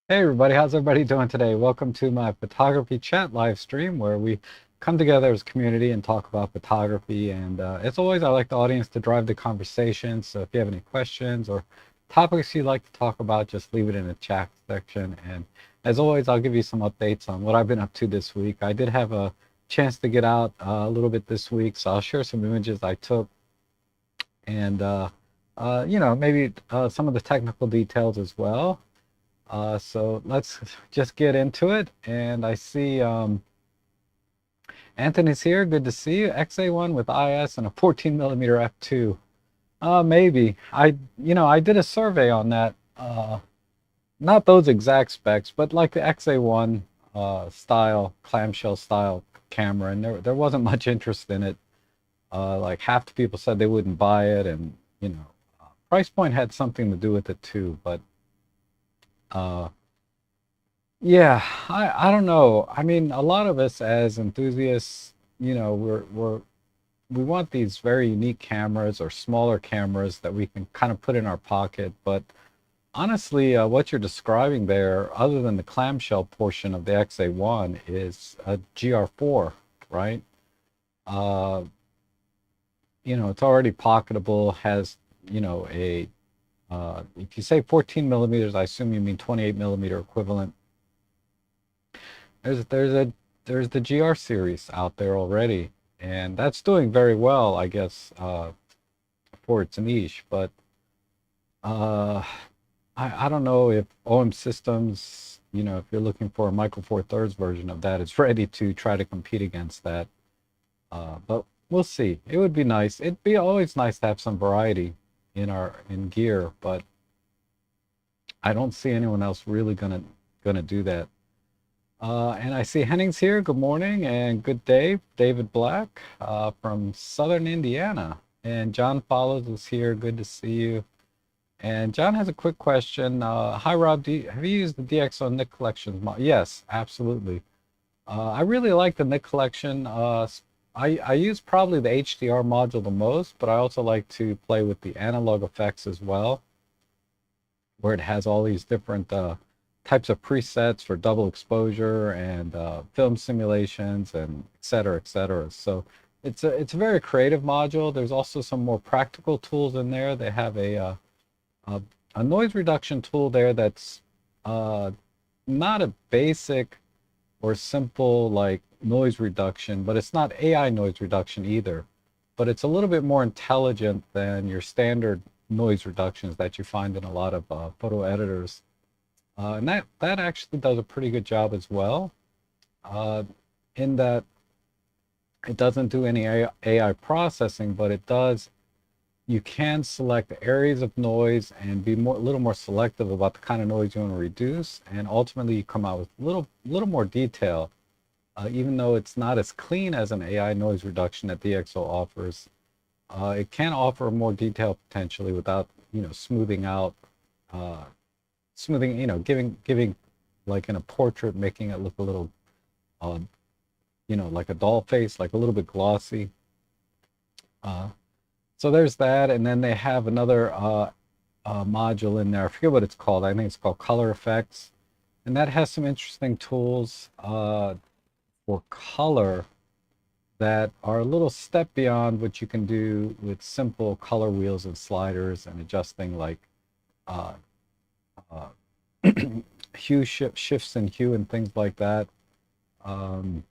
Hey everybody, how's everybody doing today? Welcome to my photography chat live stream where we come together as a community and talk about photography. And as always, I like the audience to drive the conversation. So if you have any questions or topics you'd like to talk about, just leave it in the chat section. And as always, I'll give you some updates on what I've been up to this week. I did have a chance to get out a little bit this week, so I'll share some images I took and maybe some of the technical details as well. So let's just get into it. And I see Anthony's here. Good to see you. XA1 with IS and a 14 millimeter f2. Maybe. I did a survey on that. Not those exact specs, but like the XA1 style, clamshell style camera, and there wasn't much interest in it. Like half the people said they wouldn't buy it, and price point had something to do with it too. But uh, yeah, I don't know. I mean, a lot of us as enthusiasts, we want these very unique cameras or smaller cameras that we can kind of put in our pocket. But honestly, what you're describing there, other than the clamshell portion of the XA1, is a GR4, right? Uh, it's already pocketable, has, a if you say 14 millimeters, I assume you mean 28 millimeter equivalent. There's there's a there's the GR series out there already, and that's doing very well, I guess, for its niche. But uh, I don't know if OM Systems, if you're looking for a Micro Four Thirds version of that, is ready to try to compete against that. But we'll see. It would be nice. It'd be always nice to have some variety in gear, but I don't see anyone else really gonna do that. And I see Henning's here. Good morning and good day, David Black from Southern Indiana. And John Follows is here. Good to see you. And John has a quick question. Hi, Rob. Have you used the DxO Nick Collections? Yes, absolutely. I really like the Nick Collection. I use probably the HDR module the most, but I also like to play with the analog effects as well, where it has all these different types of presets for double exposure and film simulations and et cetera, et cetera. So it's a very creative module. There's also some more practical tools in there. They have a, a noise reduction tool there that's uh, not a basic or simple like noise reduction, but it's not AI noise reduction either. But it's a little bit more intelligent than your standard noise reductions that you find in a lot of photo editors. And that actually does a pretty good job as well, uh, in that it doesn't do any AI processing, but it does. You can select areas of noise and be a little more selective about the kind of noise you want to reduce, and ultimately you come out with little more detail. Even though it's not as clean as an AI noise reduction that DxO offers, it can offer more detail potentially without smoothing out, uh, giving like in a portrait, making it look a little, uh, like a doll face, like a little bit glossy. Uh, so there's that, and then they have another module in there. I forget what it's called. I think it's called Color Effects, and that has some interesting tools for color that are a little step beyond what you can do with simple color wheels and sliders and adjusting like uh, uh, shifts in hue and things like that. Um,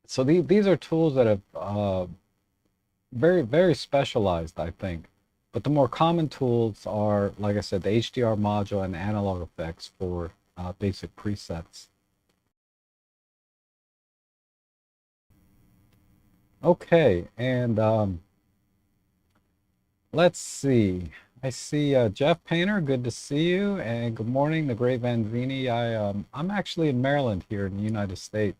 so these are tools that have very specialized, I think. But the more common tools are, like I said, the HDR module and analog effects for basic presets. Okay, and let's see. I see Jeff Painter. Good to see you, and good morning, the great Vanzini. I'm actually in Maryland here in the United States,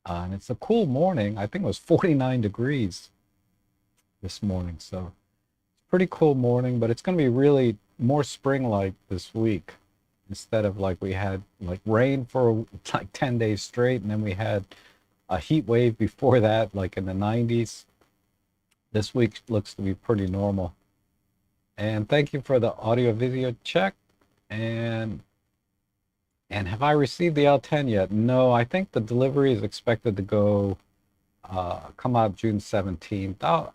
and it's a cool morning. I think it was 49 degrees this morning, so pretty cool morning, but it's going to be really more spring-like this week instead of like we had like rain for like 10 days straight, and then we had a heat wave before that, like in the 90s. This week looks to be pretty normal. And thank you for the audio video check. And And have I received the L10 yet? No, I think the delivery is expected to come out June 17th.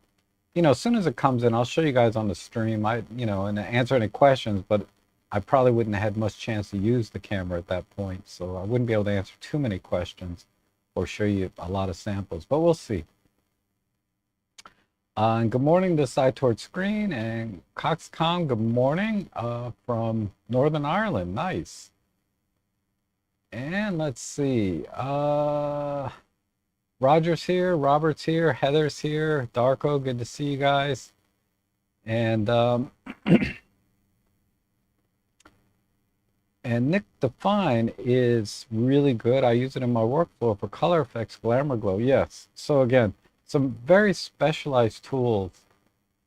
As soon as it comes in, I'll show you guys on the stream. And answer any questions, but I probably wouldn't have had much chance to use the camera at that point, so I wouldn't be able to answer too many questions or show you a lot of samples, but we'll see. And good morning to Side Toward Screen and Coxcom. Good morning from Northern Ireland. Nice. And let's see. Roger's here, Robert's here, Heather's here, Darko, good to see you guys. And and Nick Define is really good. I use it in my workflow for color effects, Glamour Glow. Yes. So again, some very specialized tools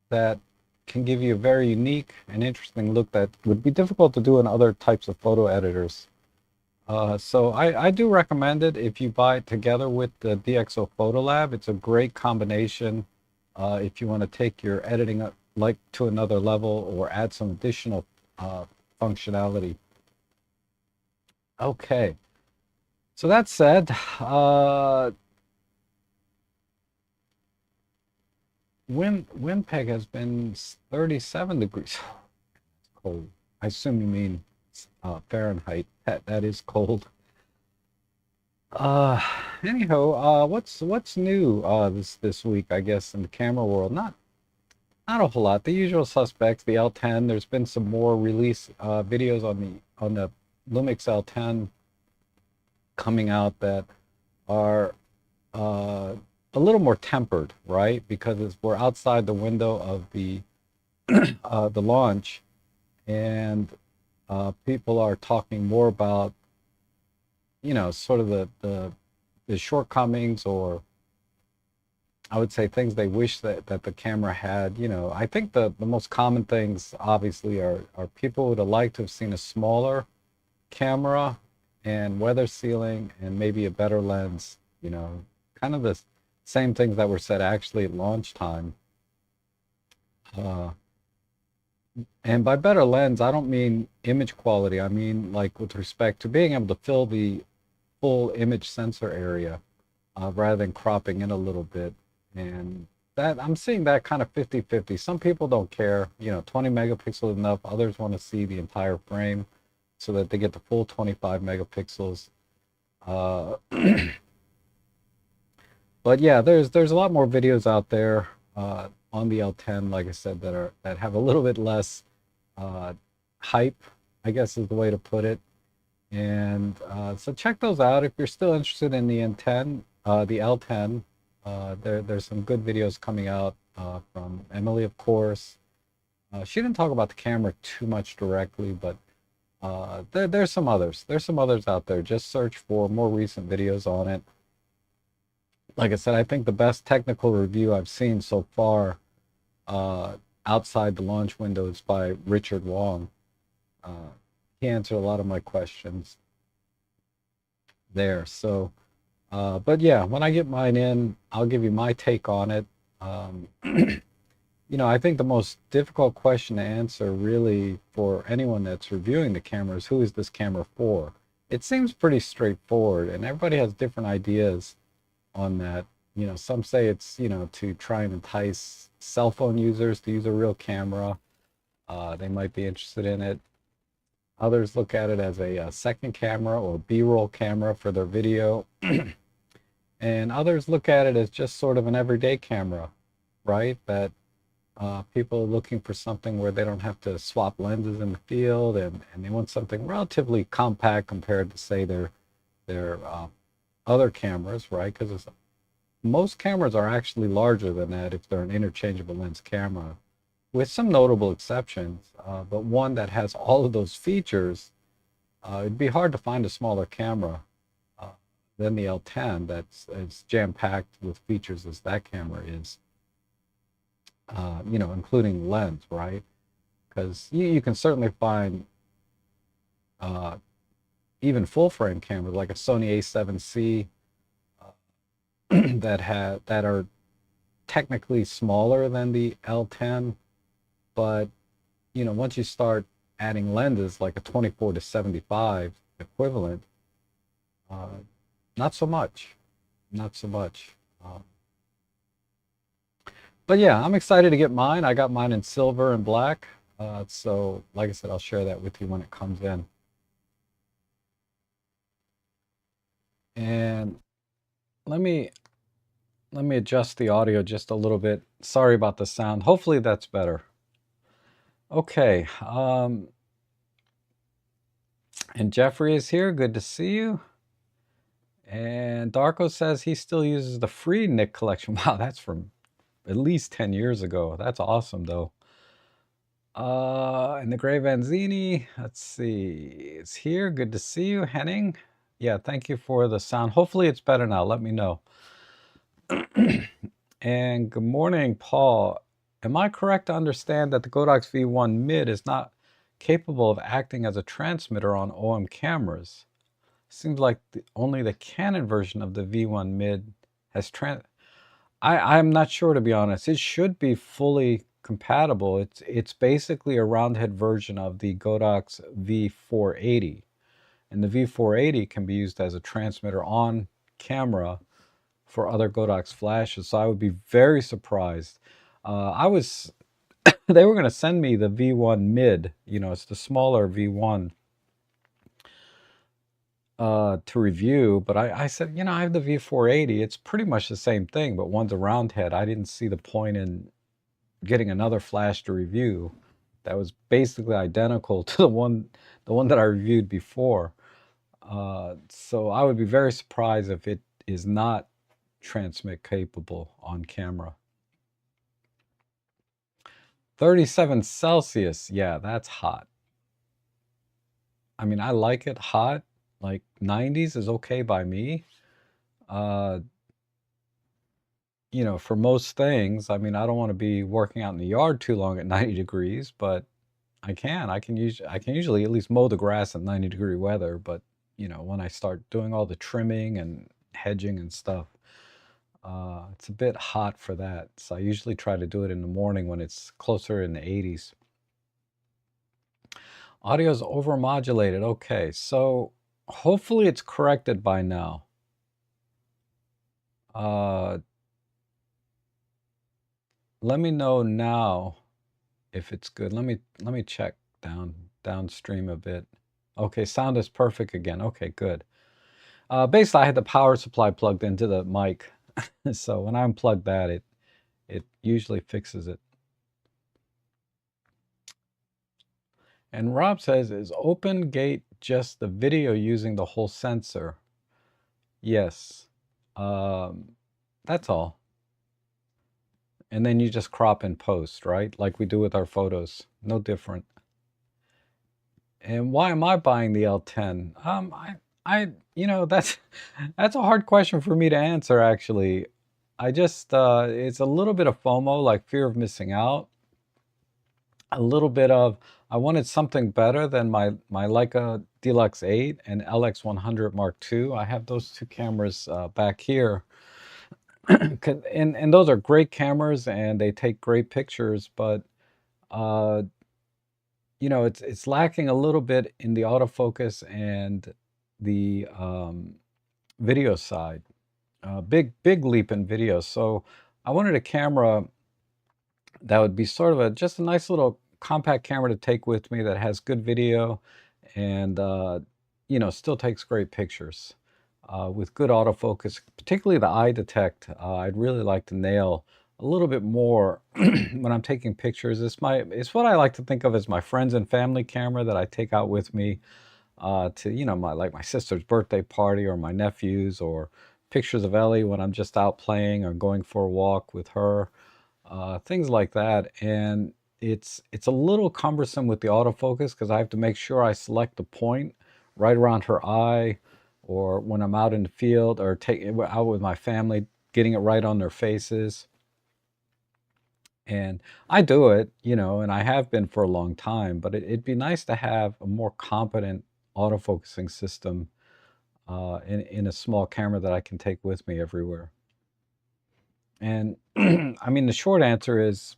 that can give you a very unique and interesting look that would be difficult to do in other types of photo editors. So I do recommend it if you buy it together with the DxO Photo Lab. It's a great combination if you want to take your editing up, like to another level or add some additional functionality. Okay, so that said, Winnipeg has been 37 degrees. It's cold. I assume you mean Fahrenheit. That is cold. Anyhow, what's new this week, I guess, in the camera world? Not a whole lot. The usual suspects, the L10. There's been some more release videos on the Lumix L10 coming out that are a little more tempered, right? Because we're outside the window of the launch, and people are talking more about, sort of the shortcomings, or I would say things they wish that the camera had. I think the most common things obviously are people would have liked to have seen a smaller camera and weather sealing and maybe a better lens, kind of the same things that were said actually at launch time. And by better lens, I don't mean image quality. I mean, like, with respect to being able to fill the full image sensor area rather than cropping in a little bit. And that I'm seeing that kind of 50-50. Some people don't care, 20 megapixels enough. Others want to see the entire frame so that they get the full 25 megapixels. But yeah, there's a lot more videos out there on the L10, like I said, that have a little bit less hype, I guess is the way to put it. And so check those out if you're still interested in the N10, the L10. There's some good videos coming out from Emily, of course. She didn't talk about the camera too much directly, but there's some others. There's some others out there. Just search for more recent videos on it. Like I said, I think the best technical review I've seen so far outside the launch window is by Richard Wong. He answered a lot of my questions there. So, but yeah, when I get mine in, I'll give you my take on it. I think the most difficult question to answer really for anyone that's reviewing the camera is, who is this camera for? It seems pretty straightforward, and everybody has different ideas on that. Some say it's, to try and entice cell phone users to use a real camera. They might be interested in it. Others look at it as a second camera or B-roll camera for their video. And others look at it as just sort of an everyday camera, right? That people are looking for something where they don't have to swap lenses in the field, and they want something relatively compact compared to, say, their other cameras, right? Because most cameras are actually larger than that if they're an interchangeable lens camera, with some notable exceptions. But one that has all of those features, it'd be hard to find a smaller camera than the L10 that's as jam-packed with features as that camera is, including lens, right? Because you can certainly find even full-frame cameras like a Sony A7C that are technically smaller than the L10, but once you start adding lenses like a 24 to 75, equivalent. Not so much. Not so much. But yeah, I'm excited to get mine. I got mine in silver and black. So, like I said, I'll share that with you when it comes in. And let me adjust the audio just a little bit. Sorry about the sound. Hopefully that's better. Okay. And Jeffrey is here. Good to see you. And Darko says he still uses the free Nick collection. Wow, that's from at least 10 years ago. That's awesome, though. And the Gray Vanzini, let's see, it's here. Good to see you, Henning. Yeah, thank you for the sound. Hopefully it's better now. Let me know. And good morning, Paul. Am I correct to understand that the Godox V1 mid is not capable of acting as a transmitter on OM cameras? Seems like only the Canon version of the V1 mid has I'm not sure, to be honest. It should be fully compatible. It's basically a roundhead version of the Godox V480. And the V480 can be used as a transmitter on camera for other Godox flashes. So I would be very surprised. They were going to send me the V1 mid, it's the smaller V1 to review, but I said, I have the V480. It's pretty much the same thing, but one's a round head. I didn't see the point in getting another flash to review that was basically identical to the one that I reviewed before. So I would be very surprised if it is not transmit capable on camera. 37 Celsius, yeah, that's hot. I mean, I like it hot. Like 90s is okay by me. For most things, I mean, I don't want to be working out in the yard too long at 90 degrees, but I can usually at least mow the grass at 90-degree weather, but when I start doing all the trimming and hedging and stuff, it's a bit hot for that. So I usually try to do it in the morning when it's closer in the 80s. Audio is overmodulated. Okay, so hopefully it's corrected by now. Let me know now if it's good. Let me check downstream a bit. Okay, sound is perfect again. Okay, good. Basically, I had the power supply plugged into the mic, so when I unplug that, it usually fixes it. And Rob says, is OpenGate just the video using the whole sensor? Yes. That's all. And then you just crop and post, right? Like we do with our photos. No different. And why am I buying the L10? That's a hard question for me to answer, actually. I just, it's a little bit of FOMO, like fear of missing out. A little bit of, I wanted something better than my Leica Deluxe 8 and LX100 Mark II. I have those two cameras back here. And those are great cameras and they take great pictures, but it's lacking a little bit in the autofocus and the video side. Big leap in video. So I wanted a camera that would be sort of just a nice little compact camera to take with me that has good video and still takes great pictures with good autofocus, particularly the eye detect. I'd really like to nail a little bit more when I'm taking pictures. It's what I like to think of as my friends and family camera that I take out with me to my sister's birthday party or my nephew's, or pictures of Ellie when I'm just out playing or going for a walk with her, things like that. And it's a little cumbersome with the autofocus because I have to make sure I select the point right around her eye, or when I'm out in the field or out with my family, getting it right on their faces. And I do it, and I have been for a long time, but it'd be nice to have a more competent autofocusing system in a small camera that I can take with me everywhere. And I mean, the short answer is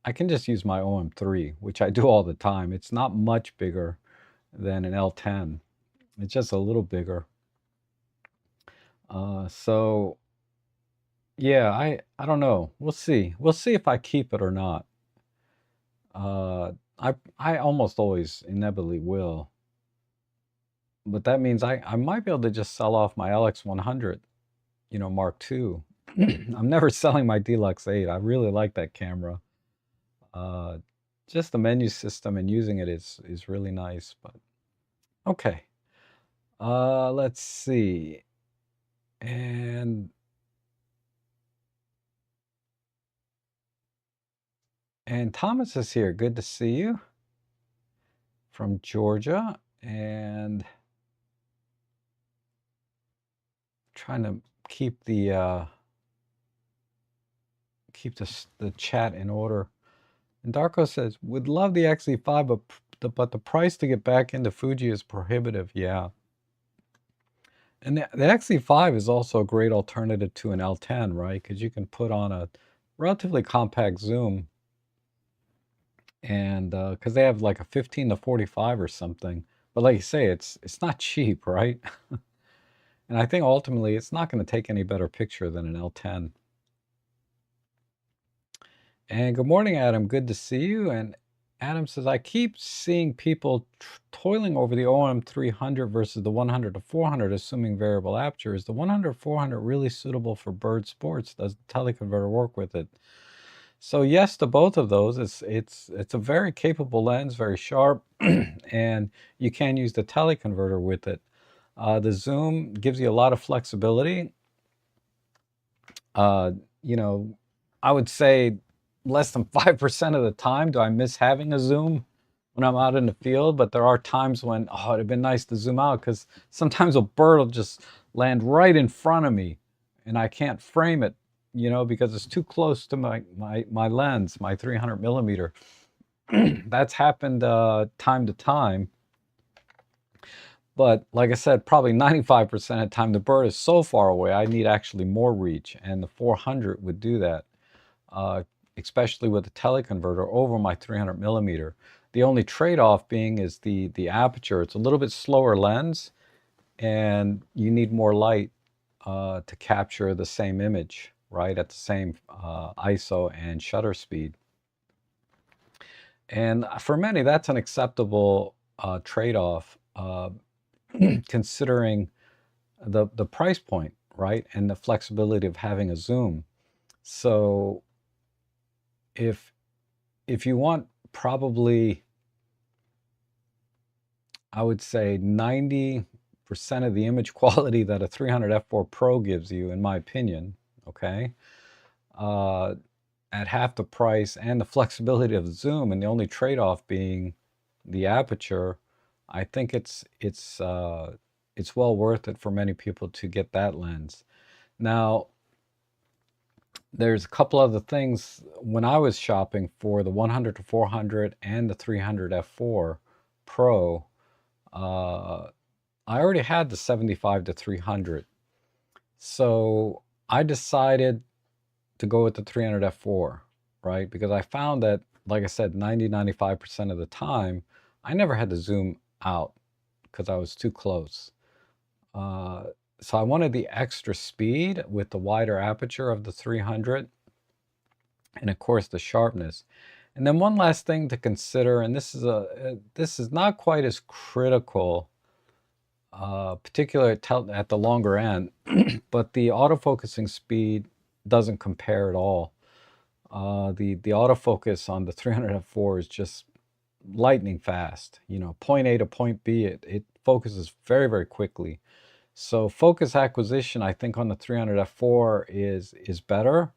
I can just use my OM3, which I do all the time. It's not much bigger than an L10. It's just a little bigger. So yeah, I don't know. We'll see. We'll see if I keep it or not. I almost always inevitably will, but that means I might be able to just sell off my LX100, Mark II. I'm never selling my Deluxe 8. I really like that camera. Uh, just the menu system and using it is really nice. But okay, let's see. And Thomas is here. Good to see you from Georgia. And trying to keep the chat in order. And Darko says, would love the XE5, but the price to get back into Fuji is prohibitive. Yeah. And the XE5 is also a great alternative to an L10, right? Because you can put on a relatively compact zoom, and because they have like a 15 to 45 or something. But like you say, it's not cheap, right? And I think ultimately it's not going to take any better picture than an L10. And good morning, Adam. Good to see you. And Adam says, I keep seeing people toiling over the OM300 versus the 100 to 400, assuming variable aperture. Is the 100 400 really suitable for bird sports? Does the teleconverter work with it? So yes to both of those. It's a very capable lens, very sharp, and you can use the teleconverter with it. The zoom gives you a lot of flexibility. You know, I would say less than 5% of the time do I miss having a zoom when I'm out in the field, but there are times when, oh, it'd been nice to zoom out because sometimes a bird will just land right in front of me and I can't frame it, because it's too close to my lens, my 300 millimeter. That's happened time to time. But like I said, probably 95% of the time the bird is so far away, I need actually more reach, and the 400 would do that, especially with the teleconverter over my 300 millimeter. The only trade-off being is the aperture. It's a little bit slower lens, and you need more light to capture the same image, right, at the same ISO and shutter speed. And for many, that's an acceptable trade-off. Considering the price point, right, and the flexibility of having a zoom. So if you want probably, I would say 90% of the image quality that a 300 f4 Pro gives you, in my opinion, okay, at half the price and the flexibility of the zoom, and the only trade-off being the aperture, I think it's well worth it for many people to get that lens. Now, there's a couple other things. When I was shopping for the 100 to 400 and the 300 f4 Pro, I already had the 75 to 300. So I decided to go with the 300 f4, right? Because I found that, like I said, 95% of the time, I never had to zoom out because I was too close. So I wanted the extra speed with the wider aperture of the 300, and of course the sharpness. And then one last thing to consider, and this is not quite as critical, particularly at the longer end, but the autofocusing speed doesn't compare at all. The autofocus on the 300 f4 is just lightning fast. Point A to point B, it focuses very, very quickly. So focus acquisition, I think, on the 300 f4 is better.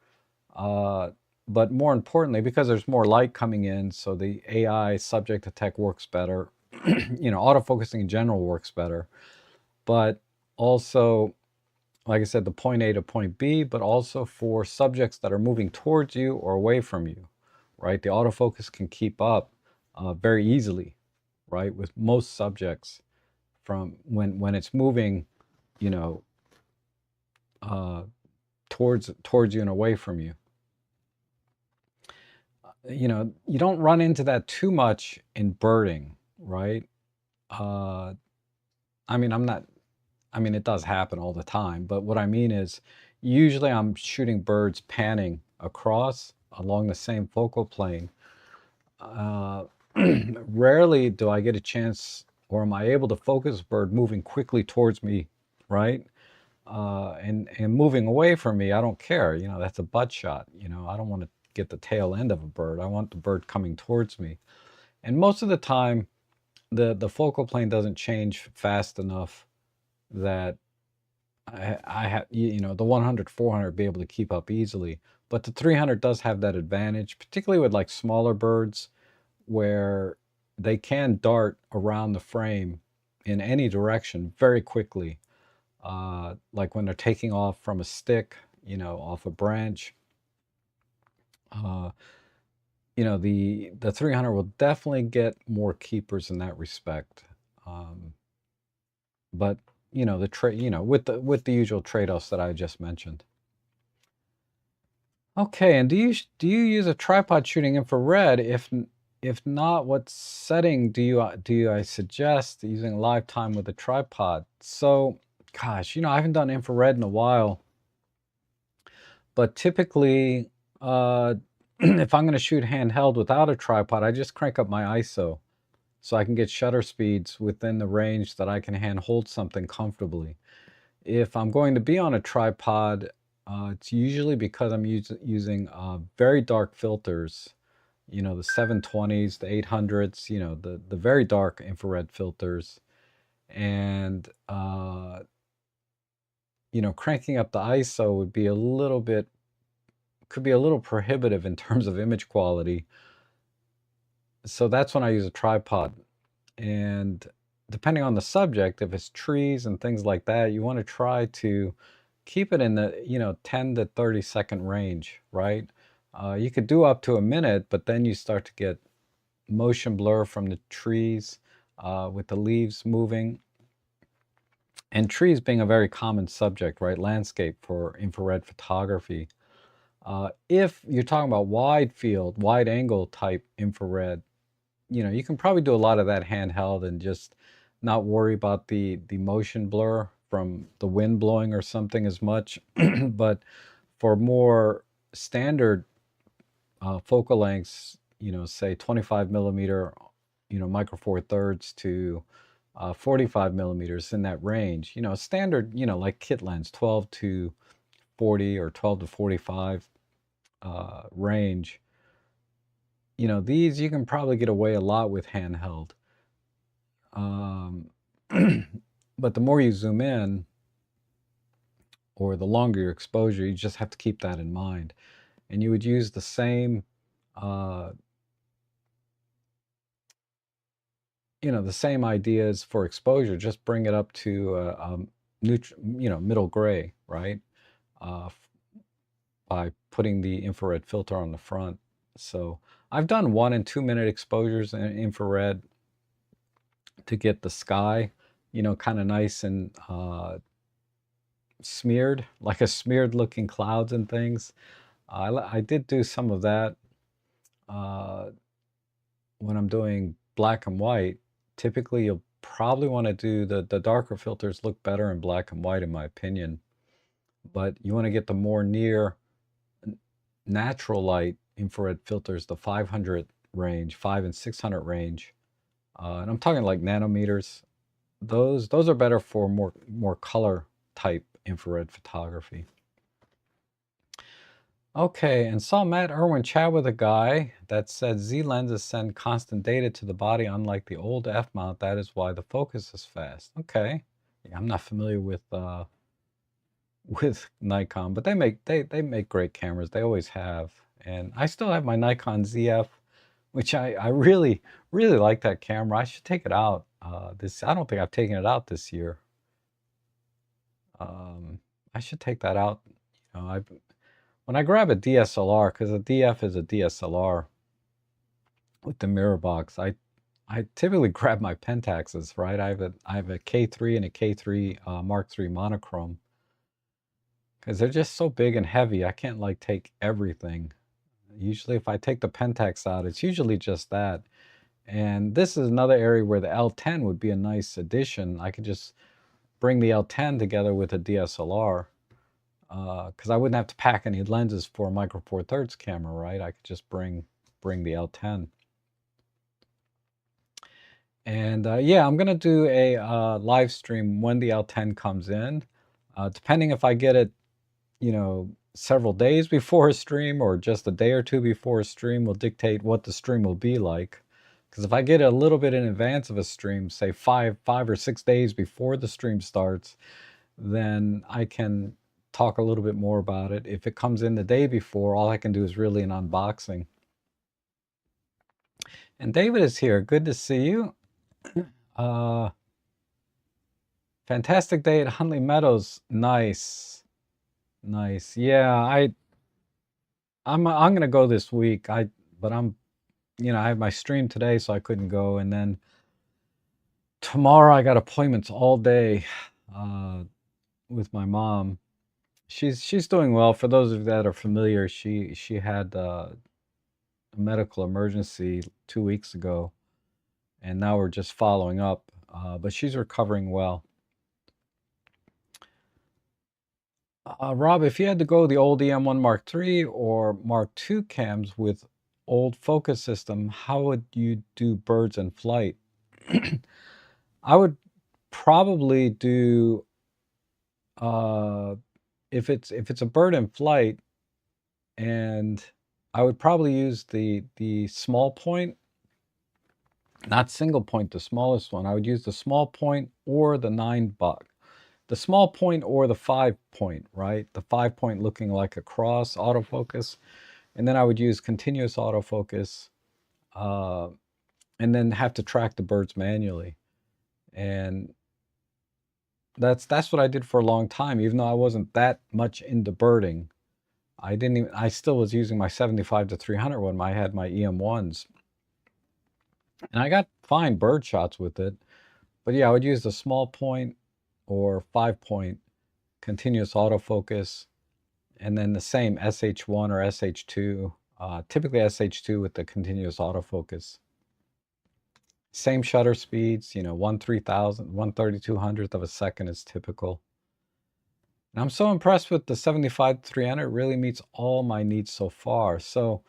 But more importantly, because there's more light coming in, so the AI subject to tech works better. Autofocusing in general works better. But also, like I said, the point A to point B, but also for subjects that are moving towards you or away from you, right? The autofocus can keep up very easily, right? With most subjects, from when it's moving, towards you and away from you. You don't run into that too much in birding, right? I I mean, I'm not, I mean, it does happen all the time, but what I mean is usually I'm shooting birds panning across along the same focal plane. Uh, Rarely do I get a chance or am I able to focus a bird moving quickly towards me, right? And moving away from me, I don't care. You know, that's a butt shot. You know, I don't want to get the tail end of a bird. I want the bird coming towards me. And most of the time, the focal plane doesn't change fast enough that I have, you know, the 100, 400 be able to keep up easily. But the 300 does have that advantage, particularly with like smaller birds where they can dart around the frame in any direction very quickly. Like when they're taking off from a stick, you know, off a branch. Uh, you know, the 300 will definitely get more keepers in that respect. Um, but you know, you know, with the usual trade-offs that I just mentioned. Okay, and do you use a tripod shooting infrared? If not, what setting do I suggest using live time with a tripod? So, gosh, you know, I haven't done infrared in a while, but typically, if I'm going to shoot handheld without a tripod, I just crank up my ISO so I can get shutter speeds within the range that I can hand hold something comfortably. If I'm going to be on a tripod, it's usually because I'm using very dark filters, you know, the 720s, the 800s, you know, the very dark infrared filters. And, you know, cranking up the ISO would be a little bit, could be a little prohibitive in terms of image quality. So that's when I use a tripod. And depending on the subject, if it's trees and things like that, you want to try to keep it in the, you know, 10 to 30 second range, right? You could do up to a minute, but then you start to get motion blur from the trees with the leaves moving. And trees being a very common subject, right? Landscape for infrared photography. If you're talking about wide field, wide angle type infrared, you know, you can probably do a lot of that handheld and just not worry about the motion blur from the wind blowing or something as much. But for more standard focal lengths, you know, say 25 millimeter, you know, micro four thirds to 45 millimeters in that range, you know, standard, you know, like kit lens, 12 to 40 or 12 to 45 range. You know, these you can probably get away a lot with handheld. Um, but the more you zoom in, or the longer your exposure, you just have to keep that in mind. And you would use the same, uh, you know, the same ideas for exposure. Just bring it up to you know, middle gray, right? Uh, by putting the infrared filter on the front. So I've done 1 and 2 minute exposures in infrared to get the sky, you know, kind of nice and smeared, like a smeared looking clouds and things. I did do some of that uh, when I'm doing black and white. Typically, you'll probably want to do the darker filters look better in black and white, in my opinion. But you want to get the more near natural light infrared filters, the 500 range, 5 and 600 range. And I'm talking like nanometers. Those are better for more color type infrared photography. Okay, and saw Matt Irwin chat with a guy that said Z lenses send constant data to the body, unlike the old F mount. That is why the focus is fast. Okay, yeah, I'm not familiar with Nikon, but they make great cameras. They always have, and I still have my Nikon ZF, which I really like that camera. I should take it out. I don't think I've taken it out this year. I should take that out. You know, when I grab a DSLR, because a DF is a DSLR with the mirror box, I typically grab my Pentaxes, right? I have a K3 and a K3 Mark III monochrome because they're just so big and heavy. I can't take everything. Usually, if I take the Pentax out, it's usually just that, And this is another area where the L10 would be a nice addition. I could just bring the L10 together with a DSLR, because I wouldn't have to pack any lenses for a Micro Four Thirds camera, right? I could just bring the L10. And yeah, I'm gonna do a live stream when the L10 comes in. Depending if I get it, you know, several days before a stream or just a day or two before a stream will dictate what the stream will be like. Because if I get it a little bit in advance of a stream, say five or 6 days before the stream starts, then I can talk a little bit more about it. If it comes in the day before, all I can do is really an unboxing. And David is here. Good to see you. Fantastic day at Huntley Meadows. Nice. Nice. Yeah, I'm gonna go this week. But I'm, you know, I have my stream today, so I couldn't go, and then tomorrow I got appointments all day with my mom. She's doing well. For those of you that are familiar, she had a medical emergency 2 weeks ago, and now we're just following up. But she's recovering well. Rob, if you had to go the old EM1 Mark III or Mark II cams with old focus system, how would you do birds in flight? I would probably do, if it's a bird in flight, and I would probably use the small point, not single point, the smallest one. I would use the small point or the 9-buck. The small point or the 5-point, right? The 5-point looking like a cross autofocus. And then I would use continuous autofocus, and then have to track the birds manually. And that's what I did for a long time, even though I wasn't that much into birding. I still was using my 75 to 300 when I had my EM1s. And I got fine bird shots with it. But yeah, I would use the small point or 5-point continuous autofocus, and then the same SH1 or SH2, typically SH2 with the continuous autofocus. Same shutter speeds, you know, 1/3000th, 1/3200th of a second is typical. And I'm so impressed with the 75 to 300. It really meets all my needs so far. So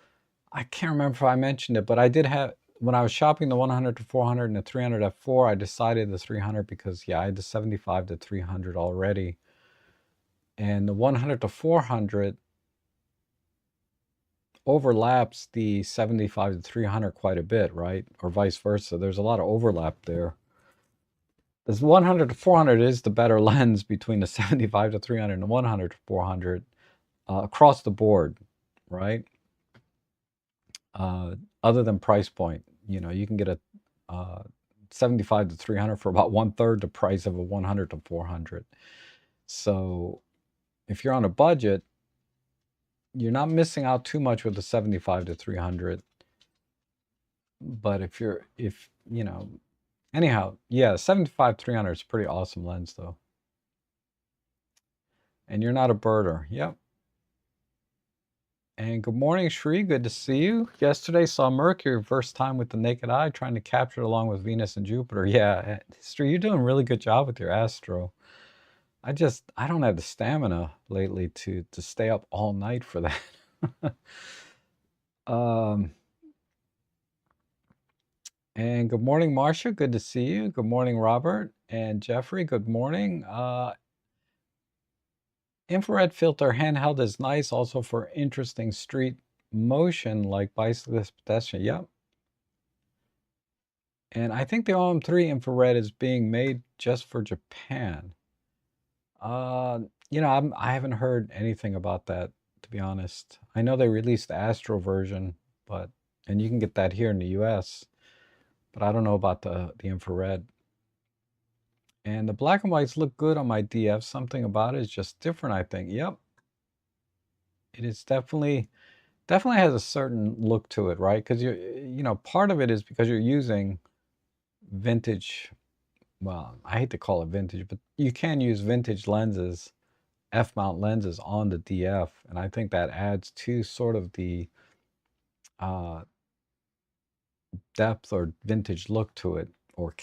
I can't remember if I mentioned it, but I did have, when I was shopping the 100 to 400 and the 300 f4, I decided the 300 because, yeah, I had the 75 to 300 already. And the 100 to 400 overlaps the 75 to 300 quite a bit, right? Or vice versa. There's a lot of overlap there. This 100 to 400 is the better lens between the 75 to 300 and the 100 to 400 across the board, right? Other than price point, you know, you can get a 75 to 300 for about 1/3 the price of a 100 to 400. So if you're on a budget, you're not missing out too much with the 75 to 300. But if you know, anyhow, yeah, 75 300 is a pretty awesome lens though. And you're not a birder. Yep. And good morning, Shri. Good to see you. Yesterday saw Mercury first time with the naked eye, trying to capture it along with Venus and Jupiter. Yeah, Shri, you're doing a really good job with your astro. I don't have the stamina lately to stay up all night for that. And good morning, Marcia. Good to see you. Good morning, Robert and Jeffrey. Good morning. Infrared filter handheld is nice also for interesting street motion like bicyclist, pedestrian. Yep. And I think the OM3 infrared is being made just for Japan. You know, I haven't heard anything about that, to be honest. I know they released the Astro version, and you can get that here in the US, but I don't know about the infrared. And the black and whites look good on my DF. Something about it is just different, I think. Yep. It is definitely has a certain look to it, right? Because you know, part of it is because you're using vintage, well, I hate to call it vintage, but you can use vintage lenses, f-mount lenses on the DF, and I think that adds to sort of the depth or vintage look to it, or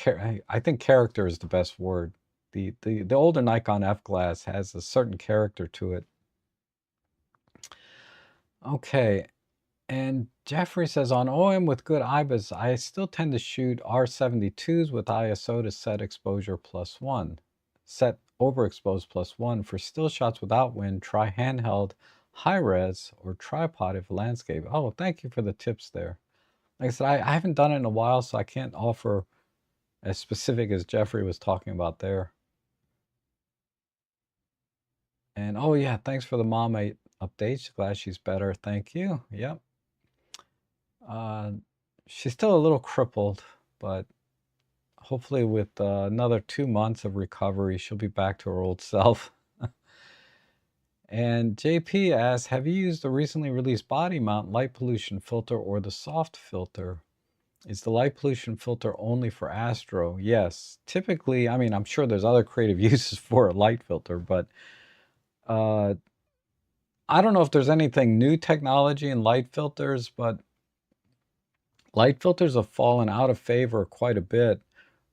I think character is the best word. The older Nikon F glass has a certain character to it. Okay, and Jeffrey says on OM with good IBIS, I still tend to shoot R72s with ISO to set exposure +1. Set overexposed +1 for still shots without wind. Try handheld, high res, or tripod if landscape. Oh, thank you for the tips there. Like I said, I haven't done it in a while, so I can't offer as specific as Jeffrey was talking about there. And oh yeah, thanks for the mom updates. Glad she's better. Thank you. Yep. She's still a little crippled, but hopefully with another 2 months of recovery, she'll be back to her old self. And JP asks, have you used the recently released body mount light pollution filter or the soft filter? Is the light pollution filter only for Astro? Yes. Typically, I mean, I'm sure there's other creative uses for a light filter, but I don't know if there's anything new technology in light filters, but light filters have fallen out of favor quite a bit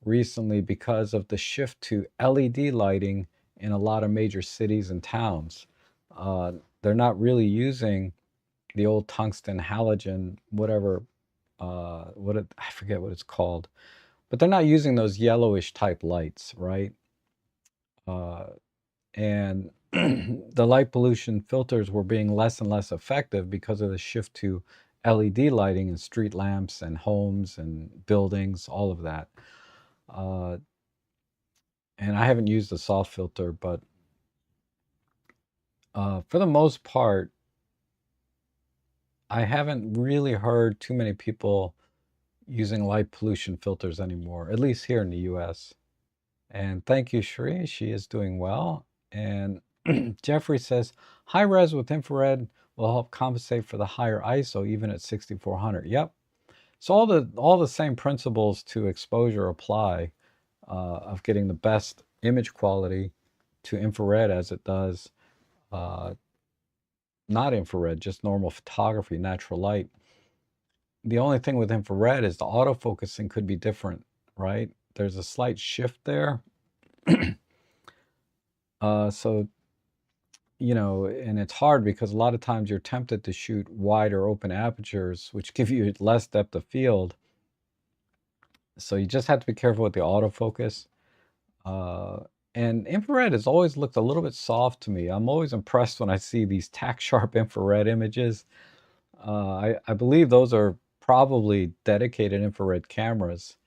recently because of the shift to LED lighting in a lot of major cities and towns. They're not really using the old tungsten halogen, whatever, I forget what it's called, but they're not using those yellowish type lights, right? And the light pollution filters were being less and less effective because of the shift to LED lighting in street lamps and homes and buildings, all of that. And I haven't used the soft filter, but for the most part, I haven't really heard too many people using light pollution filters anymore, at least here in the US. And thank you, Shri. She is doing well. And Jeffrey says, high res with infrared will help compensate for the higher ISO even at 6400. Yep. So all the same principles to exposure apply of getting the best image quality to infrared as it does not infrared, just normal photography, natural light. The only thing with infrared is the autofocusing could be different, right? There's a slight shift there. So, you know, and it's hard because a lot of times you're tempted to shoot wide or open apertures, which give you less depth of field. So you just have to be careful with the autofocus. And infrared has always looked a little bit soft to me. I'm always impressed when I see these tack sharp infrared images. I believe those are probably dedicated infrared cameras.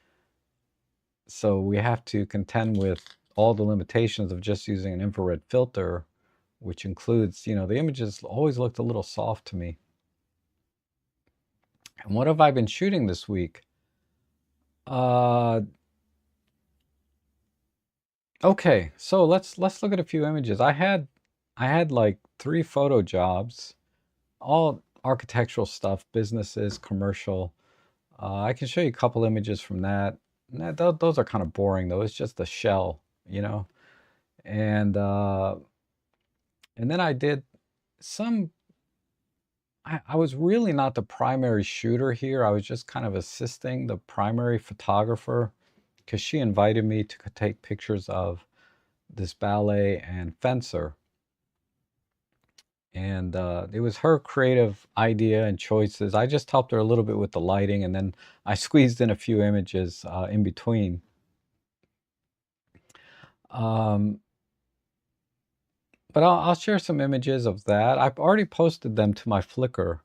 So we have to contend with all the limitations of just using an infrared filter, which includes, you know, the images always looked a little soft to me. And what have I been shooting this week? Okay, so let's look at a few images. I had like 3 photo jobs, all architectural stuff, businesses, commercial. I can show you a couple images from that. Those are kind of boring though. It's just a shell, you know. And then I did some. I was really not the primary shooter here. I was just kind of assisting the primary photographer because she invited me to take pictures of this ballet and fencer. And it was her creative idea and choices. I just helped her a little bit with the lighting, and then I squeezed in a few images in between. But I'll share some images of that. I've already posted them to my Flickr.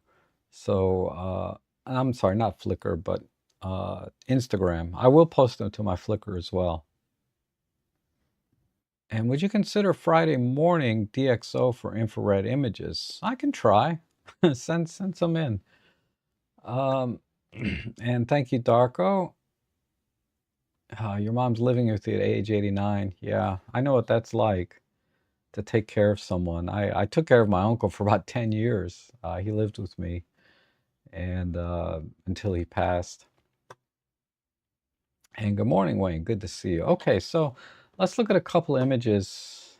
So I'm sorry, not Flickr, but Instagram. I will post them to my Flickr as well. And would you consider Friday morning DxO for infrared images? I can try. send some in. And thank you, Darko. Your mom's living with you at age 89. Yeah, I know what that's like to take care of someone. I took care of my uncle for about 10 years. He lived with me and until he passed. And good morning, Wayne. Good to see you. Okay, so let's look at a couple images.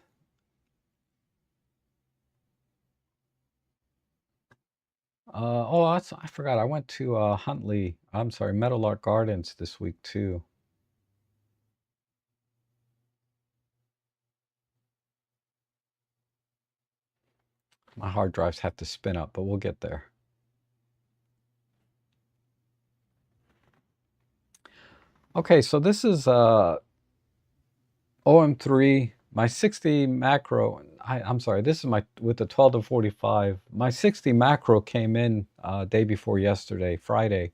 I forgot. I went to Huntley. I'm sorry, Meadowlark Gardens this week too. My hard drives have to spin up, but we'll get there. Okay, so this is OM3, my 60 macro. I'm sorry, this is my with the 12 to 45. My 60 macro came in day before yesterday, Friday.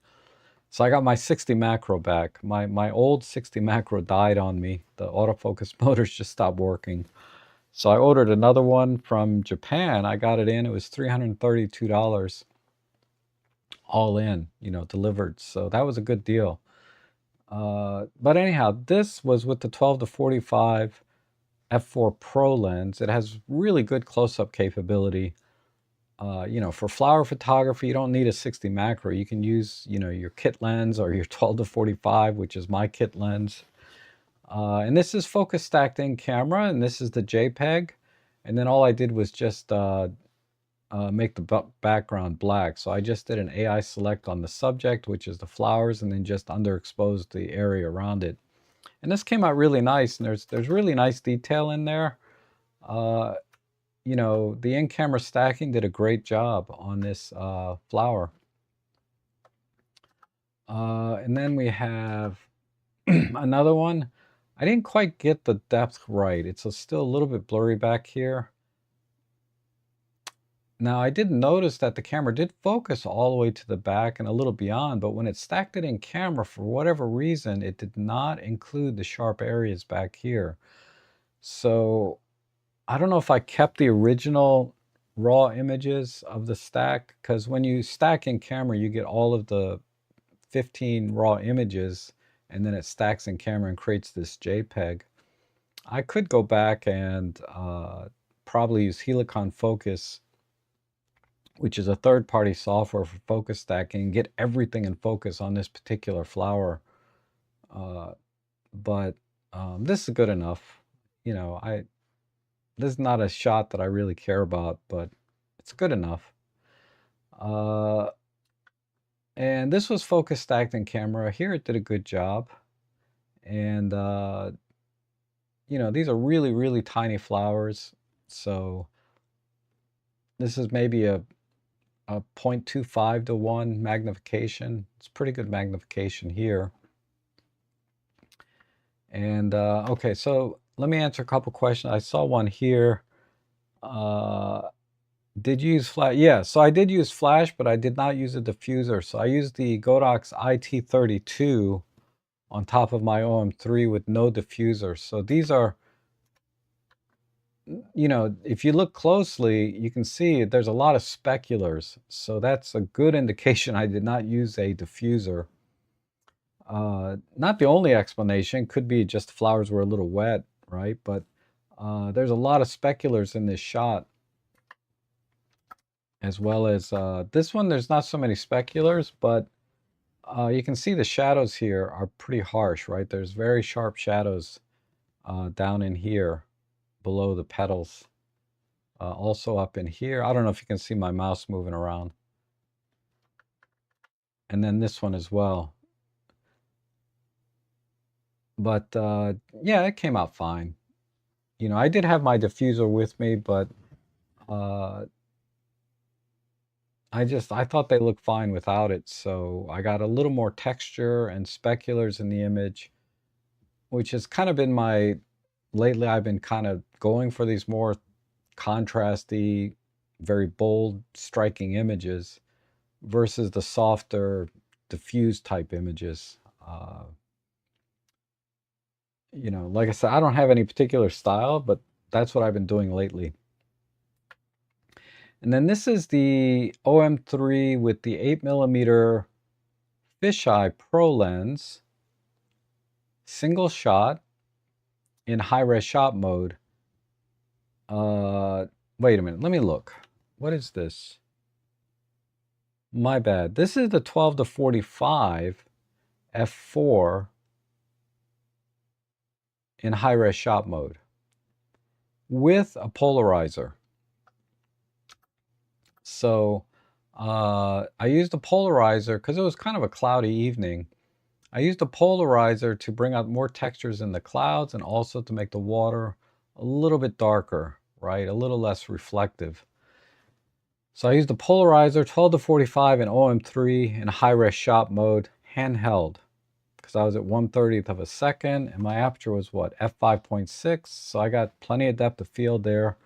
So I got my 60 macro back. My old 60 macro died on me. The autofocus motors just stopped working. So I ordered another one from Japan. I got it in. It was $332 all in, delivered. So that was a good deal. But anyhow, this was with the 12 to 45 f4 Pro lens. It has really good close-up capability. For flower photography, you don't need a 60 macro. You can use, your kit lens or your 12 to 45, which is my kit lens. And this is focus stacked in camera, and this is the JPEG. And then all I did was just make the background black. So I just did an AI select on the subject, which is the flowers, and then just underexposed the area around it. And this came out really nice, and there's really nice detail in there. The in-camera stacking did a great job on this flower. And then we have another one. I didn't quite get the depth right. It's still a little bit blurry back here. Now, I did notice that the camera did focus all the way to the back and a little beyond, but when it stacked it in camera, for whatever reason, it did not include the sharp areas back here. So I don't know if I kept the original raw images of the stack, because when you stack in camera, you get all of the 15 raw images, and then it stacks in camera and creates this JPEG. I could go back and probably use Helicon Focus, which is a third-party software for focus stacking, and get everything in focus on this particular flower. But this is good enough. This is not a shot that I really care about, but it's good enough. And this was focus stacked in camera. Here it did a good job. And, these are really, really tiny flowers. So this is maybe a 0.25 to 1 magnification. It's pretty good magnification here. And okay, so let me answer a couple questions. I saw one here. Did you use flash? Yeah, so I did use flash, but I did not use a diffuser. So I used the Godox IT32 on top of my OM3 with no diffuser. So these are, if you look closely, you can see there's a lot of speculars. So that's a good indication I did not use a diffuser. Not the only explanation, could be just flowers were a little wet, right? But there's a lot of speculars in this shot, as well as this one. There's not so many speculars, but you can see the shadows here are pretty harsh, right? There's very sharp shadows down in here below the petals. Also up in here. I don't know if you can see my mouse moving around. And then this one as well. But yeah, it came out fine. I did have my diffuser with me, but I thought they looked fine without it. So I got a little more texture and speculars in the image, which has kind of been lately I've been kind of going for these more contrasty, very bold, striking images versus the softer, diffused type images. Like I said, I don't have any particular style, but that's what I've been doing lately. And then this is the OM3 with the 8mm fisheye pro lens, single shot in high-res shot mode. Wait a minute, let me look. What is this? My bad. This is the 12 to 45 f4 in high-res shot mode with a polarizer. So I used a polarizer because it was kind of a cloudy evening. I used a polarizer to bring out more textures in the clouds and also to make the water a little bit darker, right? A little less reflective. So I used the polarizer 12 to 45 in OM3 in high-res shot mode, handheld, because I was at 1/30th of a second and my aperture was what, f5.6, so I got plenty of depth of field there.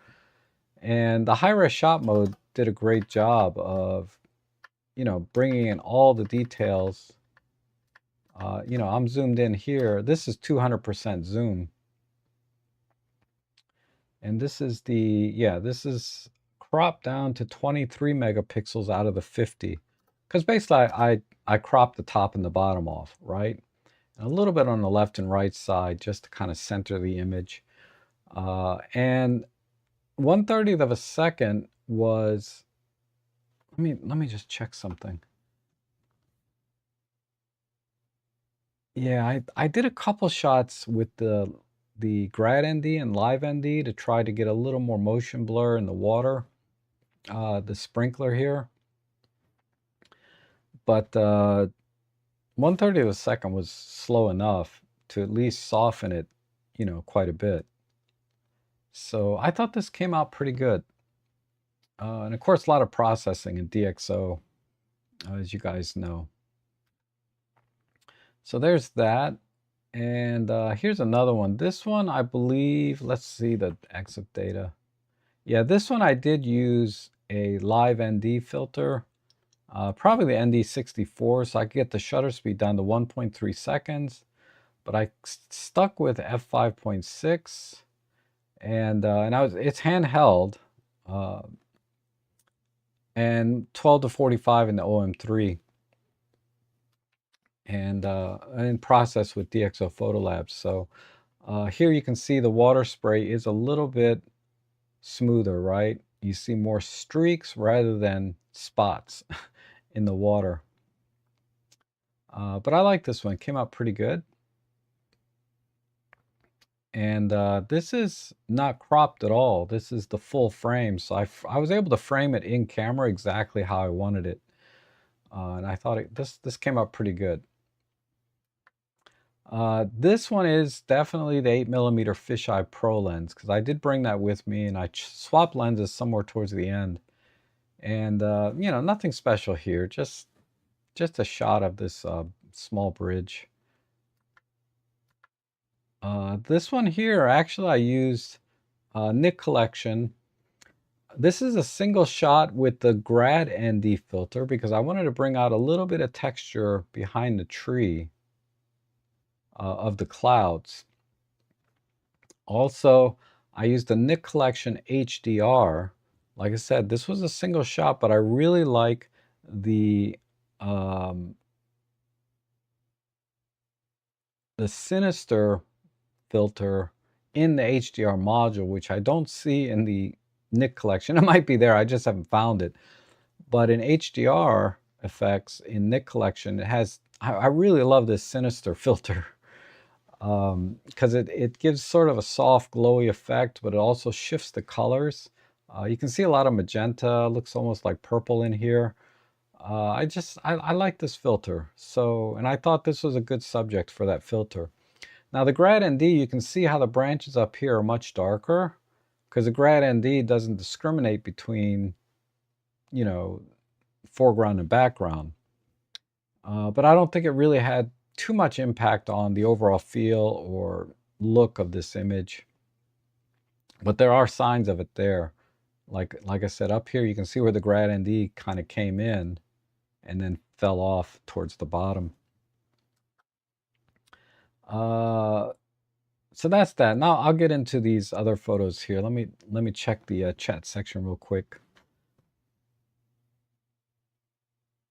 And the high-res shot mode did a great job of, bringing in all the details. I'm zoomed in here. This is 200% zoom. And this is this is cropped down to 23 megapixels out of the 50. Because basically I cropped the top and the bottom off, right? And a little bit on the left and right side just to kind of center the image. And 1/30th of a second was, let me just check something. Yeah, I did a couple shots with the grad ND and live ND to try to get a little more motion blur in the water, the sprinkler here. But 1/30th of a second was slow enough to at least soften it, quite a bit. So I thought this came out pretty good. And of course, a lot of processing in DxO, as you guys know. So there's that. And here's another one. This one, I believe, let's see the exit data. Yeah, this one I did use a live ND filter, probably the ND64, so I could get the shutter speed down to 1.3 seconds. But I stuck with f5.6, and it's handheld, and 12 to 45 in the OM3. And in process with DxO Photolabs. So here you can see the water spray is a little bit smoother, right? You see more streaks rather than spots in the water. But I like this one. It came out pretty good. And this is not cropped at all. This is the full frame. So I was able to frame it in camera exactly how I wanted it. And I thought this came out pretty good. This one is definitely the 8mm fisheye Pro lens, because I did bring that with me and I swapped lenses somewhere towards the end. And nothing special here, just a shot of this small bridge. This one here, actually I used Nik Collection. This is a single shot with the grad ND filter because I wanted to bring out a little bit of texture behind the tree of the clouds. Also, I used the Nik Collection HDR. Like I said, this was a single shot, but I really like the Sinister filter in the HDR module, which I don't see in the Nik Collection. It might be there, I just haven't found it. But in HDR effects in Nik Collection, it has, I really love this Sinister filter. Because it gives sort of a soft glowy effect, but it also shifts the colors. You can see a lot of magenta, looks almost like purple in here. I like this filter. So, and I thought this was a good subject for that filter. Now the Grad ND, you can see how the branches up here are much darker because the Grad ND doesn't discriminate between, foreground and background. But I don't think it really had too much impact on the overall feel or look of this image. But there are signs of it there. Like I said, up here you can see where the Grad ND kind of came in and then fell off towards the bottom. So that's that. Now I'll get into these other photos here. Let me check the chat section real quick.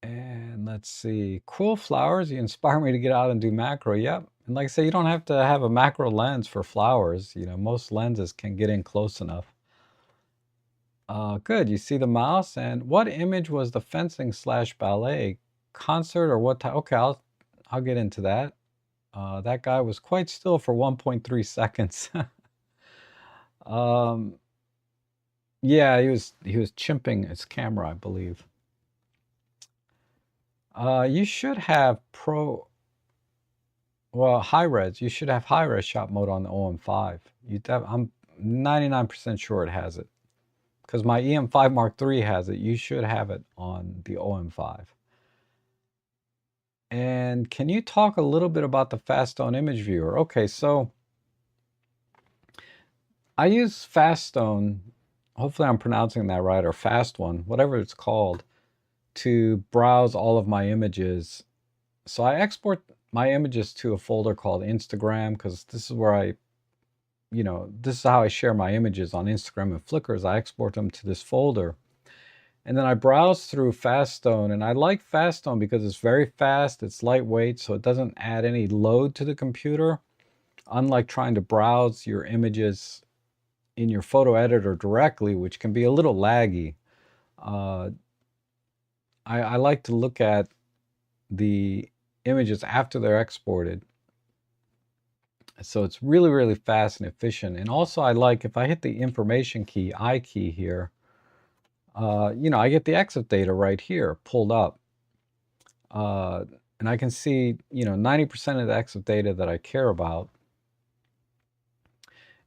And let's see. Cool flowers. You inspire me to get out and do macro. Yep. And like I say, you don't have to have a macro lens for flowers. Most lenses can get in close enough. Good. You see the mouse. And what image was the fencing / ballet concert or what type? Okay, I'll get into that. That guy was quite still for 1.3 seconds. Yeah, he was chimping his camera, I believe. You should have well, high res. You should have high res shot mode on the OM5. I'm 99% sure it has it. Because my EM5 Mark III has it. You should have it on the OM5. And can you talk a little bit about the Faststone image viewer? Okay, so I use Faststone, hopefully I'm pronouncing that right, or Fast One, whatever it's called, to browse all of my images. So I export my images to a folder called Instagram, because this is where this is how I share my images on Instagram and Flickr. I export them to this folder. And then I browse through Faststone, and I like Faststone because it's very fast, it's lightweight, so it doesn't add any load to the computer, unlike trying to browse your images in your photo editor directly, which can be a little laggy. I like to look at the images after they're exported. So it's really, really fast and efficient. And also I like, if I hit the information key, I key here, I get the EXIF data right here pulled up. And I can see, 90% of the EXIF data that I care about.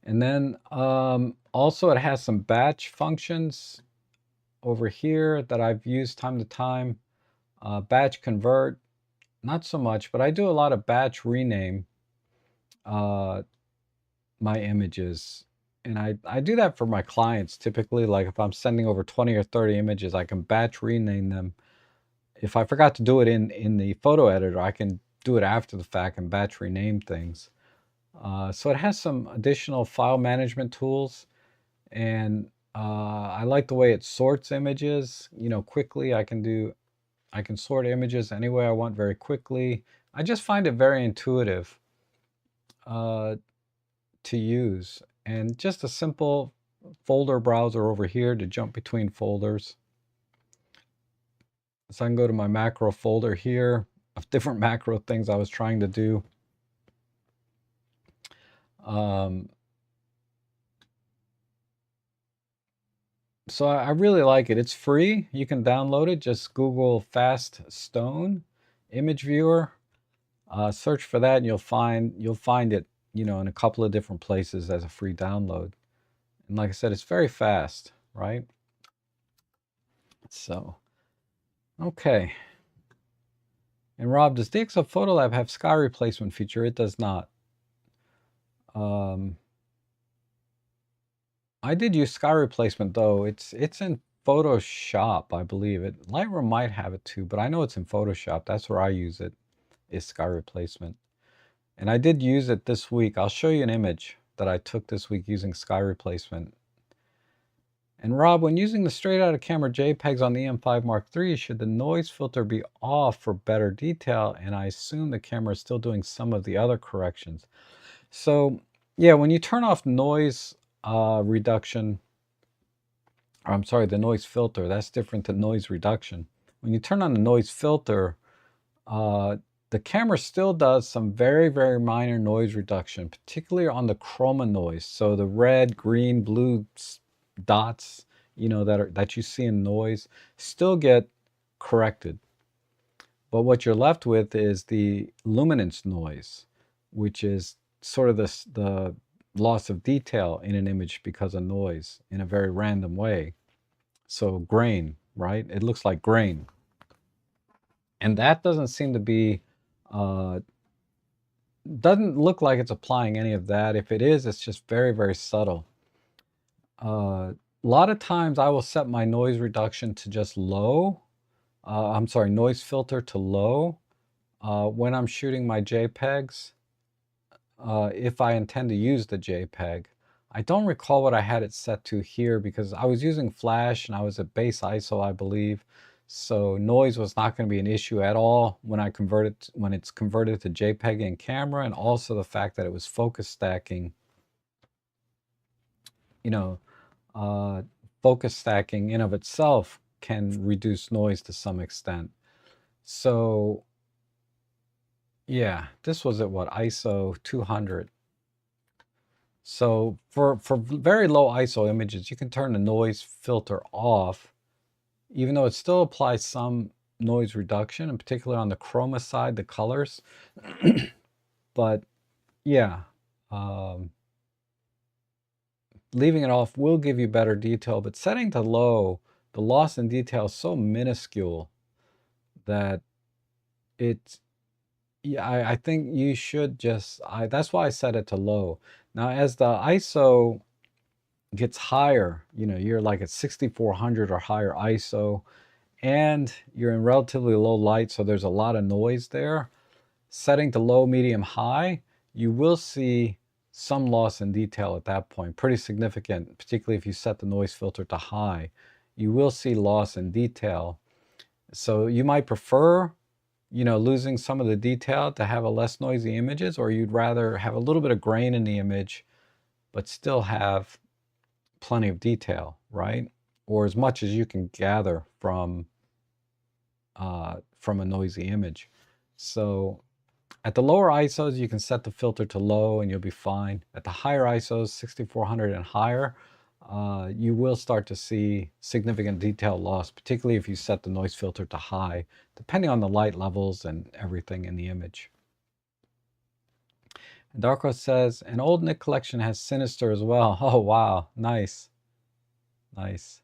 And then also it has some batch functions over here that I've used time to time. Batch convert, not so much, but I do a lot of batch rename my images. And I do that for my clients typically. Like if I'm sending over 20 or 30 images, I can batch rename them. If I forgot to do it in the photo editor, I can do it after the fact and batch rename things. So it has some additional file management tools, and I like the way it sorts images. Quickly I can sort images any way I want very quickly. I just find it very intuitive to use, and just a simple folder browser over here to jump between folders. So I can go to my macro folder here of different macro things I was trying to do. So I really like it. It's free. You can download it. Just Google Faststone image viewer. Search for that, and you'll find it, in a couple of different places as a free download. And like I said, it's very fast, right? So, okay. And Rob, does DxO Photolab have sky replacement feature? It does not. I did use sky replacement though. It's in Photoshop, I believe. Lightroom might have it too, but I know it's in Photoshop. That's where I use it, is sky replacement. And I did use it this week. I'll show you an image that I took this week using sky replacement. And Rob, when using the straight out of camera JPEGs on the EM5 Mark III, should the noise filter be off for better detail? And I assume the camera is still doing some of the other corrections. So yeah, when you turn off noise reduction, or I'm sorry, the noise filter, that's different than noise reduction. When you turn on the noise filter, the camera still does some very, very minor noise reduction, particularly on the chroma noise. So the red, green, blue dots, that you see in noise still get corrected. But what you're left with is the luminance noise, which is sort of the loss of detail in an image because of noise in a very random way. So grain, right? It looks like grain. And that doesn't seem to be, doesn't look like it's applying any of that. If it is, it's just very, very subtle. A lot of times I will set my noise reduction to just low. I'm sorry, noise filter to low when I'm shooting my JPEGs, if I intend to use the JPEG. I don't recall what I had it set to here because I was using flash and I was at base ISO, I believe. So noise was not going to be an issue at all when it's converted to JPEG in camera, and also the fact that it was focus stacking. Focus stacking in of itself can reduce noise to some extent. So yeah, this was at what, ISO 200. So for very low ISO images, you can turn the noise filter off, even though it still applies some noise reduction, in particular on the chroma side, the colors. But yeah, leaving it off will give you better detail, but setting to low, the loss in detail is so minuscule that it's, yeah, I think you should just, that's why I set it to low. Now, as the ISO gets higher, you know, you're like at 6400 or higher ISO, and you're in relatively low light, so there's a lot of noise there. Setting to low, medium, high, you will see some loss in detail at that point, pretty significant, particularly if you set the noise filter to high. You will see loss in detail. So you might prefer, you know, losing some of the detail to have a less noisy images, or you'd rather have a little bit of grain in the image, but still have plenty of detail, right? Or as much as you can gather from a noisy image. So at the lower ISOs, you can set the filter to low and you'll be fine. At the higher ISOs, 6400 and higher, you will start to see significant detail loss, particularly if you set the noise filter to high, depending on the light levels and everything in the image. And Darko says, an old Nick collection has Sinister as well. Oh, wow. Nice. Nice.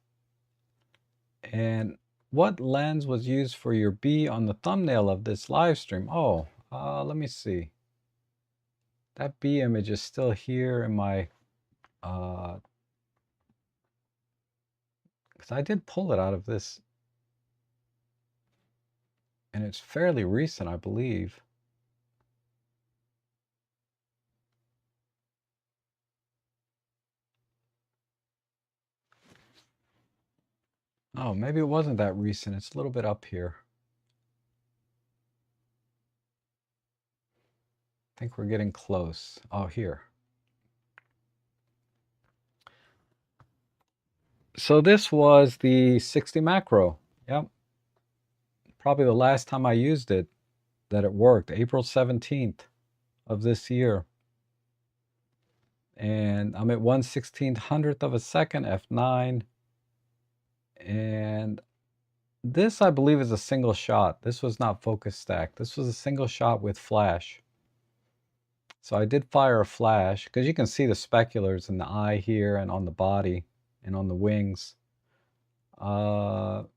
And what lens was used for your B on the thumbnail of this live stream? Oh, let me see. That B image is still here in my, because I did pull it out of this, and it's fairly recent, I believe. Oh, maybe it wasn't that recent. It's a little bit up here. I think we're getting close. Oh, here. So this was the 60 macro. Yep. Probably the last time I used it that it worked, April 17th of this year. And I'm at 1/1600th of a second, f9. And this, I believe, is a single shot. This was not focus stack. This was a single shot with flash. So I did fire a flash, because you can see the speculars in the eye here and on the body and on the wings. ISO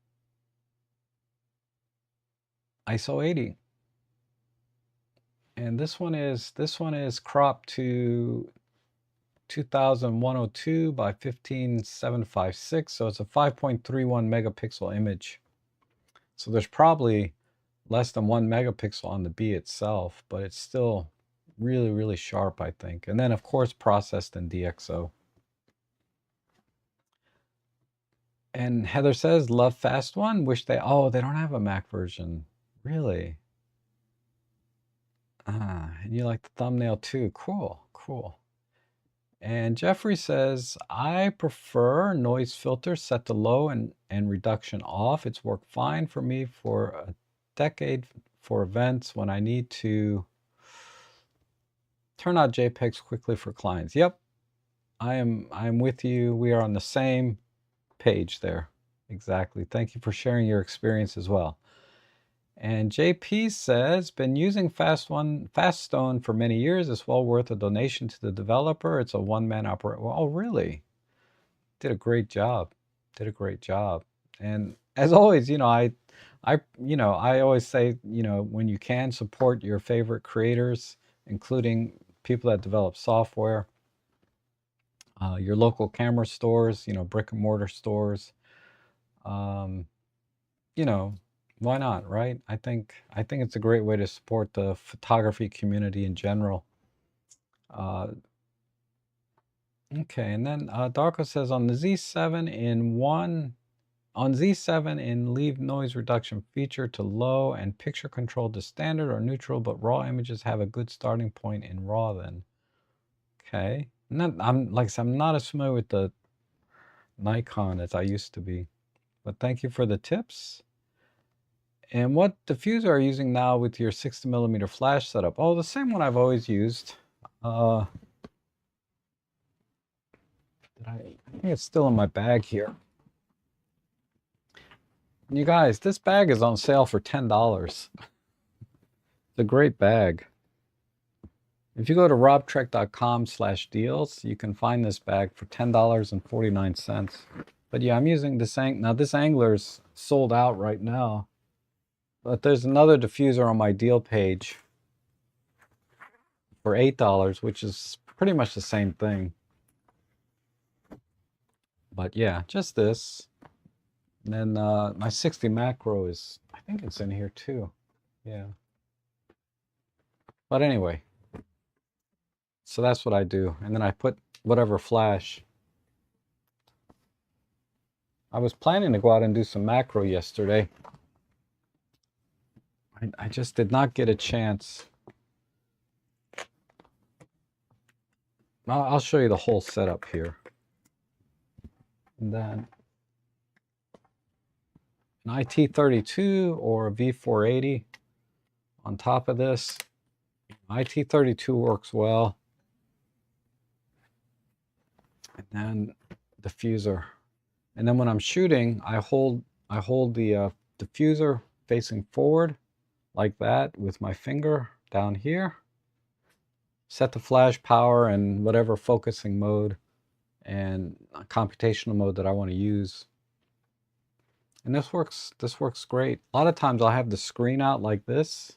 80. And this one is cropped to 2102 by 15756, so it's a 5.31 megapixel image. So there's probably less than 1 megapixel on the B itself, but it's still really, really sharp, I think. And then, of course, processed in DxO. And Heather says, love Fast One. Wish they, oh, they don't have a Mac version. Really? And you like the thumbnail too. Cool, cool. And Jeffrey says, I prefer noise filter set to low and reduction off. It's worked fine for me for a decade for events when I need to turn out JPEGs quickly for clients. Yep, I'm with you. We are on the same page there. Exactly. Thank you for sharing your experience as well. And JP says, been using Faststone for many years. It's well worth a donation to the developer. It's a one-man operation. Oh, really? Did a great job. Did a great job. And as always, you know, I always say, you know, when you can, support your favorite creators, including people that develop software, your local camera stores, you know, brick and mortar stores. You know, why not, right? I think it's a great way to support the photography community in general. Okay, and then Darko says on the Z7 in leave noise reduction feature to low and picture control to standard or neutral, but raw images have a good starting point in raw then. Okay. I'm like I said, I'm not as familiar with the Nikon as I used to be. But thank you for the tips. And what diffuser are you using now with your 60mm flash setup? Oh, the same one I've always used. I think it's still in my bag here. You guys, this bag is on sale for $10. It's a great bag. If you go to robtrek.com/deals, you can find this bag for $10.49. But yeah, I'm using this now this angler's sold out right now. But there's another diffuser on my deal page for $8, which is pretty much the same thing. But yeah, just this. And then my 60 macro is, I think it's in here too. Yeah. But anyway, so that's what I do. And then I put whatever flash. I was planning to go out and do some macro yesterday. I just did not get a chance. I'll show you the whole setup here. And then an IT32 or a V480 on top of this. IT32 works well. And then diffuser. And then when I'm shooting, I hold the diffuser facing forward like that with my finger down here. Set the flash power and whatever focusing mode and computational mode that I want to use. And this works great. A lot of times I'll have the screen out like this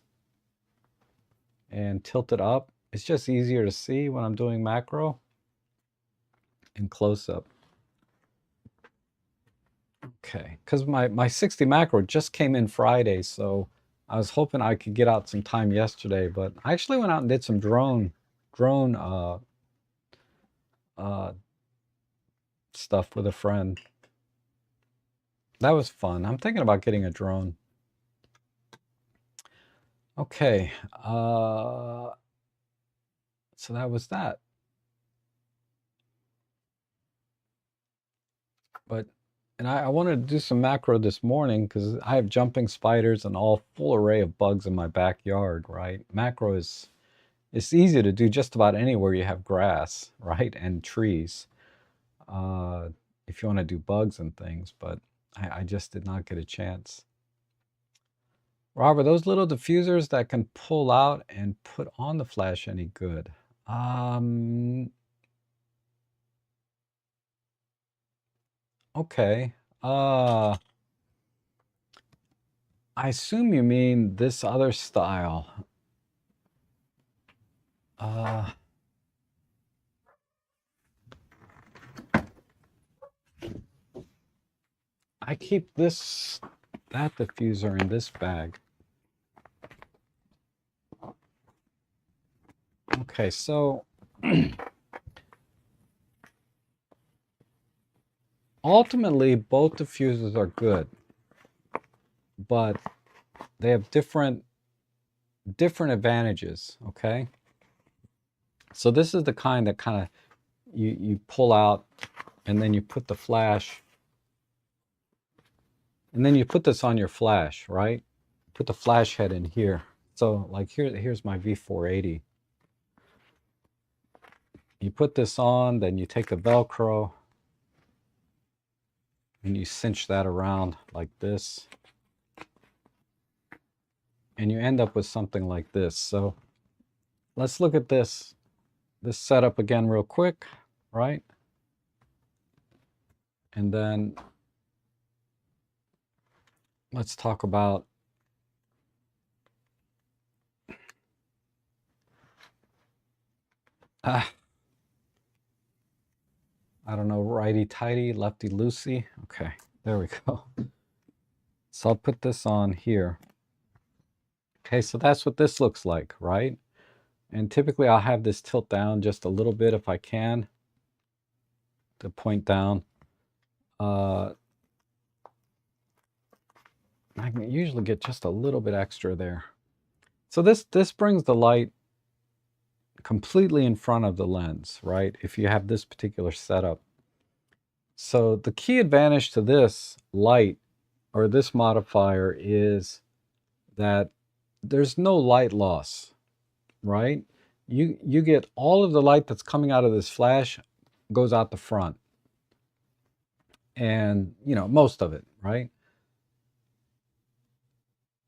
and tilt it up. It's just easier to see when I'm doing macro and close up. Okay, because my 60 macro just came in Friday, so I was hoping I could get out some time yesterday, but I actually went out and did some drone stuff with a friend. That was fun. I'm thinking about getting a drone. Okay, so that was that. And I wanted to do some macro this morning because I have jumping spiders and all full array of bugs in my backyard, right? Macro it's easy to do just about anywhere you have grass, right? And trees. If you want to do bugs and things, but I just did not get a chance. Robert, those little diffusers that can pull out and put on the flash any good? Okay. I assume you mean this other style. I keep that diffuser in this bag. Okay, so ultimately both diffusers are good, but they have different advantages, okay? So this is the kind that kind of you pull out and then you put the flash, and then you put this on your flash, right? Put the flash head in here. So like here's my V480. You put this on, then you take the Velcro and you cinch that around like this. And you end up with something like this. So let's look at this setup again real quick, right? And then let's talk about I don't know, righty-tighty, lefty-loosey. Okay, there we go. So I'll put this on here. Okay, so that's what this looks like, right? And typically I'll have this tilt down just a little bit if I can to point down. I can usually get just a little bit extra there. So this brings the light completely in front of the lens, right? If you have this particular setup. So the key advantage to this light or this modifier is that there's no light loss, right? You get all of the light that's coming out of this flash goes out the front. And, you know, most of it, right?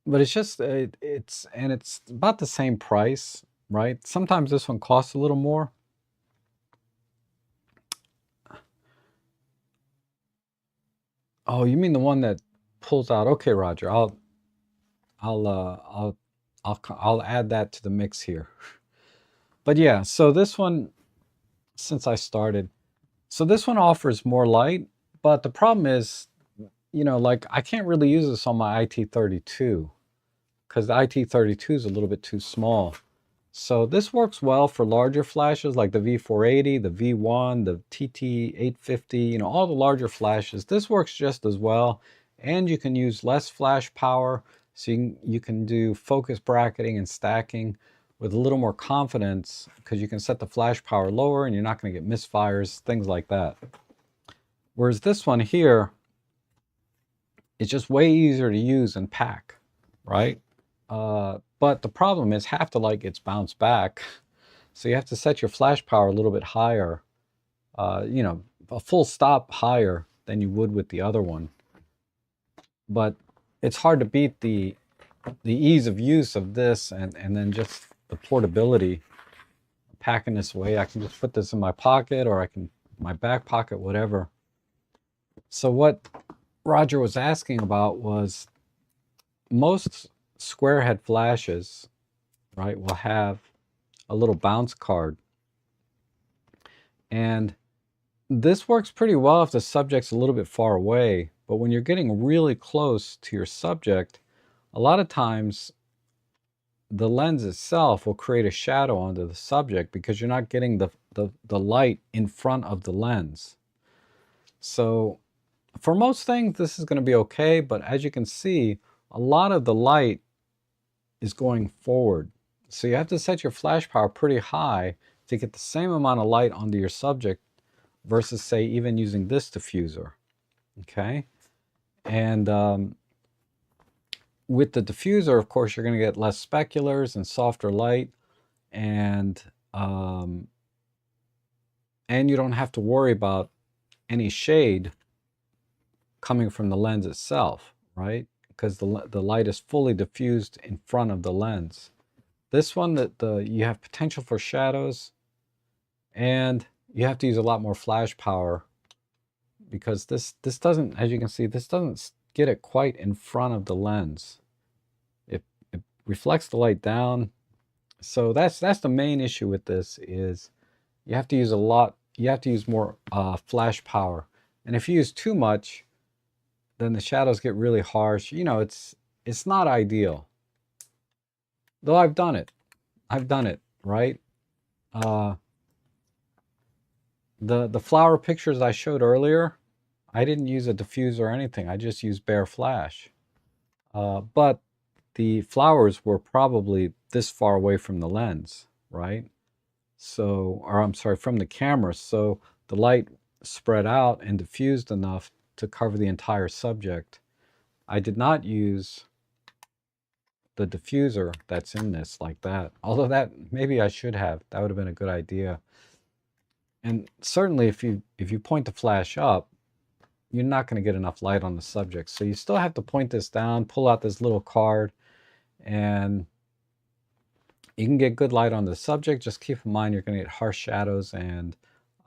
but it's just it's about the same price, right? Sometimes this one costs a little more. Oh, you mean the one that pulls out? Okay, Roger. I'll uh I'll I'll add that to the mix here. But yeah, so this one, since I started, so this one offers more light, but the problem is, like I can't really use this on my IT32 because the IT32 is a little bit too small. So this works well for larger flashes like the V480, the V1, the TT850, all the larger flashes. This works just as well, and you can use less flash power, so you can do focus bracketing and stacking with a little more confidence because you can set the flash power lower and you're not going to get misfires, things like that. Whereas this one here, it's just way easier to use and pack, right? But the problem is half the light gets bounced back. So you have to set your flash power a little bit higher, a full stop higher than you would with the other one. But it's hard to beat the ease of use of this and then just the portability. Packing this away, I can just put this in my pocket or I can my back pocket, whatever. So what Roger was asking about was most square head flashes, right, will have a little bounce card. And this works pretty well if the subject's a little bit far away, but when you're getting really close to your subject, a lot of times the lens itself will create a shadow onto the subject because you're not getting the light in front of the lens. So for most things, this is going to be okay, but as you can see, a lot of the light is going forward. So you have to set your flash power pretty high to get the same amount of light onto your subject versus, say, even using this diffuser. Okay? And with the diffuser, of course, you're going to get less speculars and softer light, and you don't have to worry about any shade coming from the lens itself, right? Because the light is fully diffused in front of the lens. This one, you have potential for shadows, and you have to use a lot more flash power because this doesn't, as you can see, this doesn't get it quite in front of the lens. It reflects the light down. So that's the main issue with this is you have to use more flash power. And if you use too much, then the shadows get really harsh. It's not ideal. Though I've done it. Right? Uh, the flower pictures I showed earlier, I didn't use a diffuser or anything. I just used bare flash. But the flowers were probably this far away from the lens, right? So, or I'm sorry, from the camera. So the light spread out and diffused enough to cover the entire subject. I did not use the diffuser that's in this like that. Although that maybe I should have. That would have been a good idea. And certainly if you point the flash up, you're not going to get enough light on the subject. So you still have to point this down, pull out this little card, and you can get good light on the subject. Just keep in mind you're going to get harsh shadows and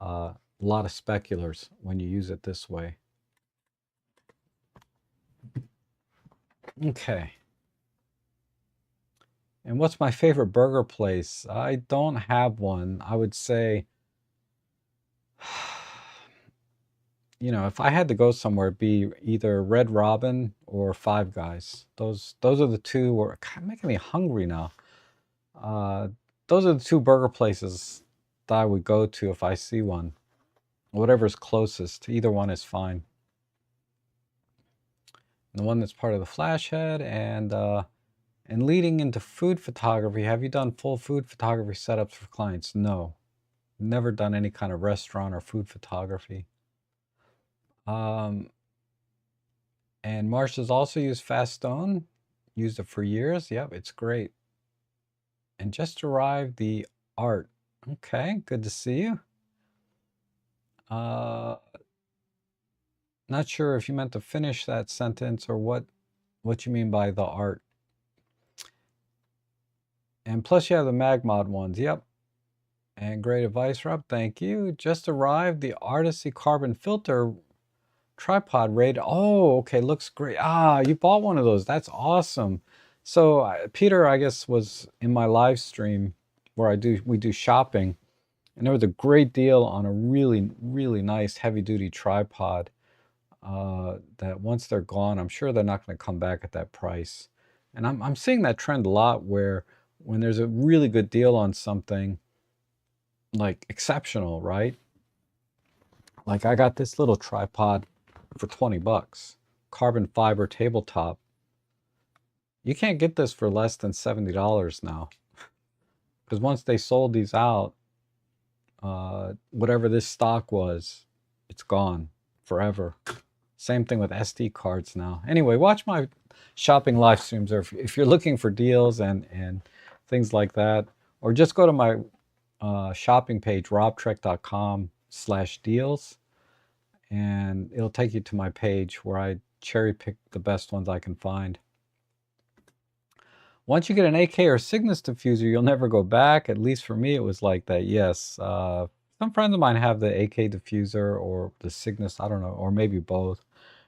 a lot of speculars when you use it this way. Okay. And what's my favorite burger place? I don't have one. I would say, if I had to go somewhere, it'd be either Red Robin or Five Guys. Those are the two. Were kind of making me hungry now. Those are the two burger places that I would go to if I see one. Whatever's closest. Either one is fine. And the one that's part of the flash head and leading into food photography. Have you done full food photography setups for clients? No. Never done any kind of restaurant or food photography. And Marsh has also used Fastone. Used it for years. Yep, it's great. And just arrived the art. Okay, good to see you. Not sure if you meant to finish that sentence or what you mean by the art. And plus you have the Magmod ones. Yep. And great advice, Rob. Thank you. Just arrived. The Artisy carbon filter tripod rated. Oh, okay. Looks great. Ah, you bought one of those. That's awesome. So Peter, I guess, was in my live stream where we do shopping. And there was a great deal on a really, really nice heavy duty tripod that once they're gone, I'm sure they're not going to come back at that price. And I'm seeing that trend a lot where when there's a really good deal on something, like exceptional, right? Like I got this little tripod for 20 bucks, carbon fiber tabletop. You can't get this for less than $70 now. Because once they sold these out, whatever this stock was, it's gone forever. Same thing with SD cards now. Anyway, watch my shopping live streams, or if you're looking for deals and things like that, or just go to my shopping page, robtrek.com/deals, and it'll take you to my page where I cherry pick the best ones I can find. Once you get an AK or Cygnus diffuser, you'll never go back. At least for me, it was like that. Yes. Some friends of mine have the AK diffuser or the Cygnus, I don't know, or maybe both,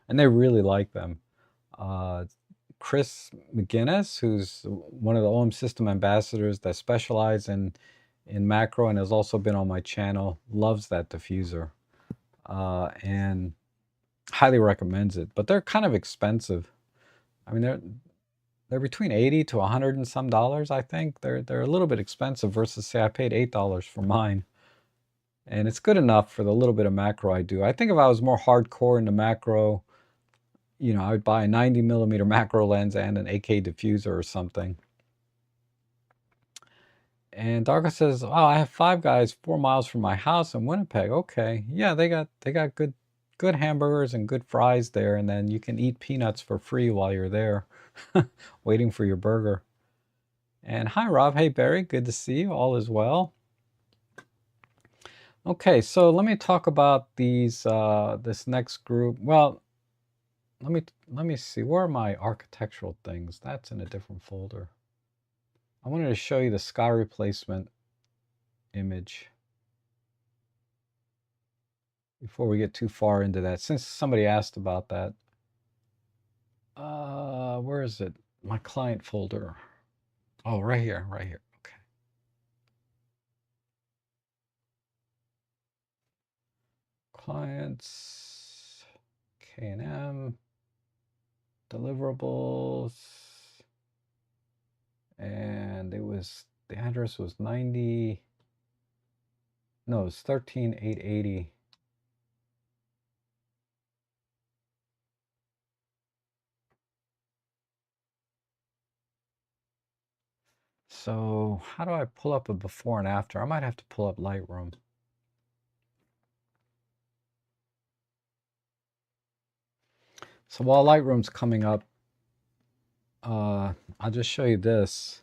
and they really like them. Chris McGinnis, who's one of the OM system ambassadors that specialize in macro and has also been on my channel, loves that diffuser and highly recommends it. But they're kind of expensive. I mean, they're between 80 to 100 and some dollars, I think. They're a little bit expensive versus, say, I paid $8 for mine. And it's good enough for the little bit of macro I do. I think if I was more hardcore into macro, you know, I would buy a 90mm macro lens and an AK diffuser or something. And Darko says, "Oh, I have Five Guys 4 miles from my house in Winnipeg." Okay, yeah, they got good hamburgers and good fries there, and then you can eat peanuts for free while you're there, waiting for your burger. And hi, Rob. Hey, Barry. Good to see you. All is well. Okay, so let me talk about these this next group. Well, let me see. Where are my architectural things? That's in a different folder. I wanted to show you the sky replacement image before we get too far into that, since somebody asked about that. Where is it? My client folder. Oh, right here, right here. Okay. Clients, K&M, deliverables, and the address was 90, no, it's 13880. So how do I pull up a before and after? I might have to pull up Lightroom. So while Lightroom's coming up, I'll just show you this.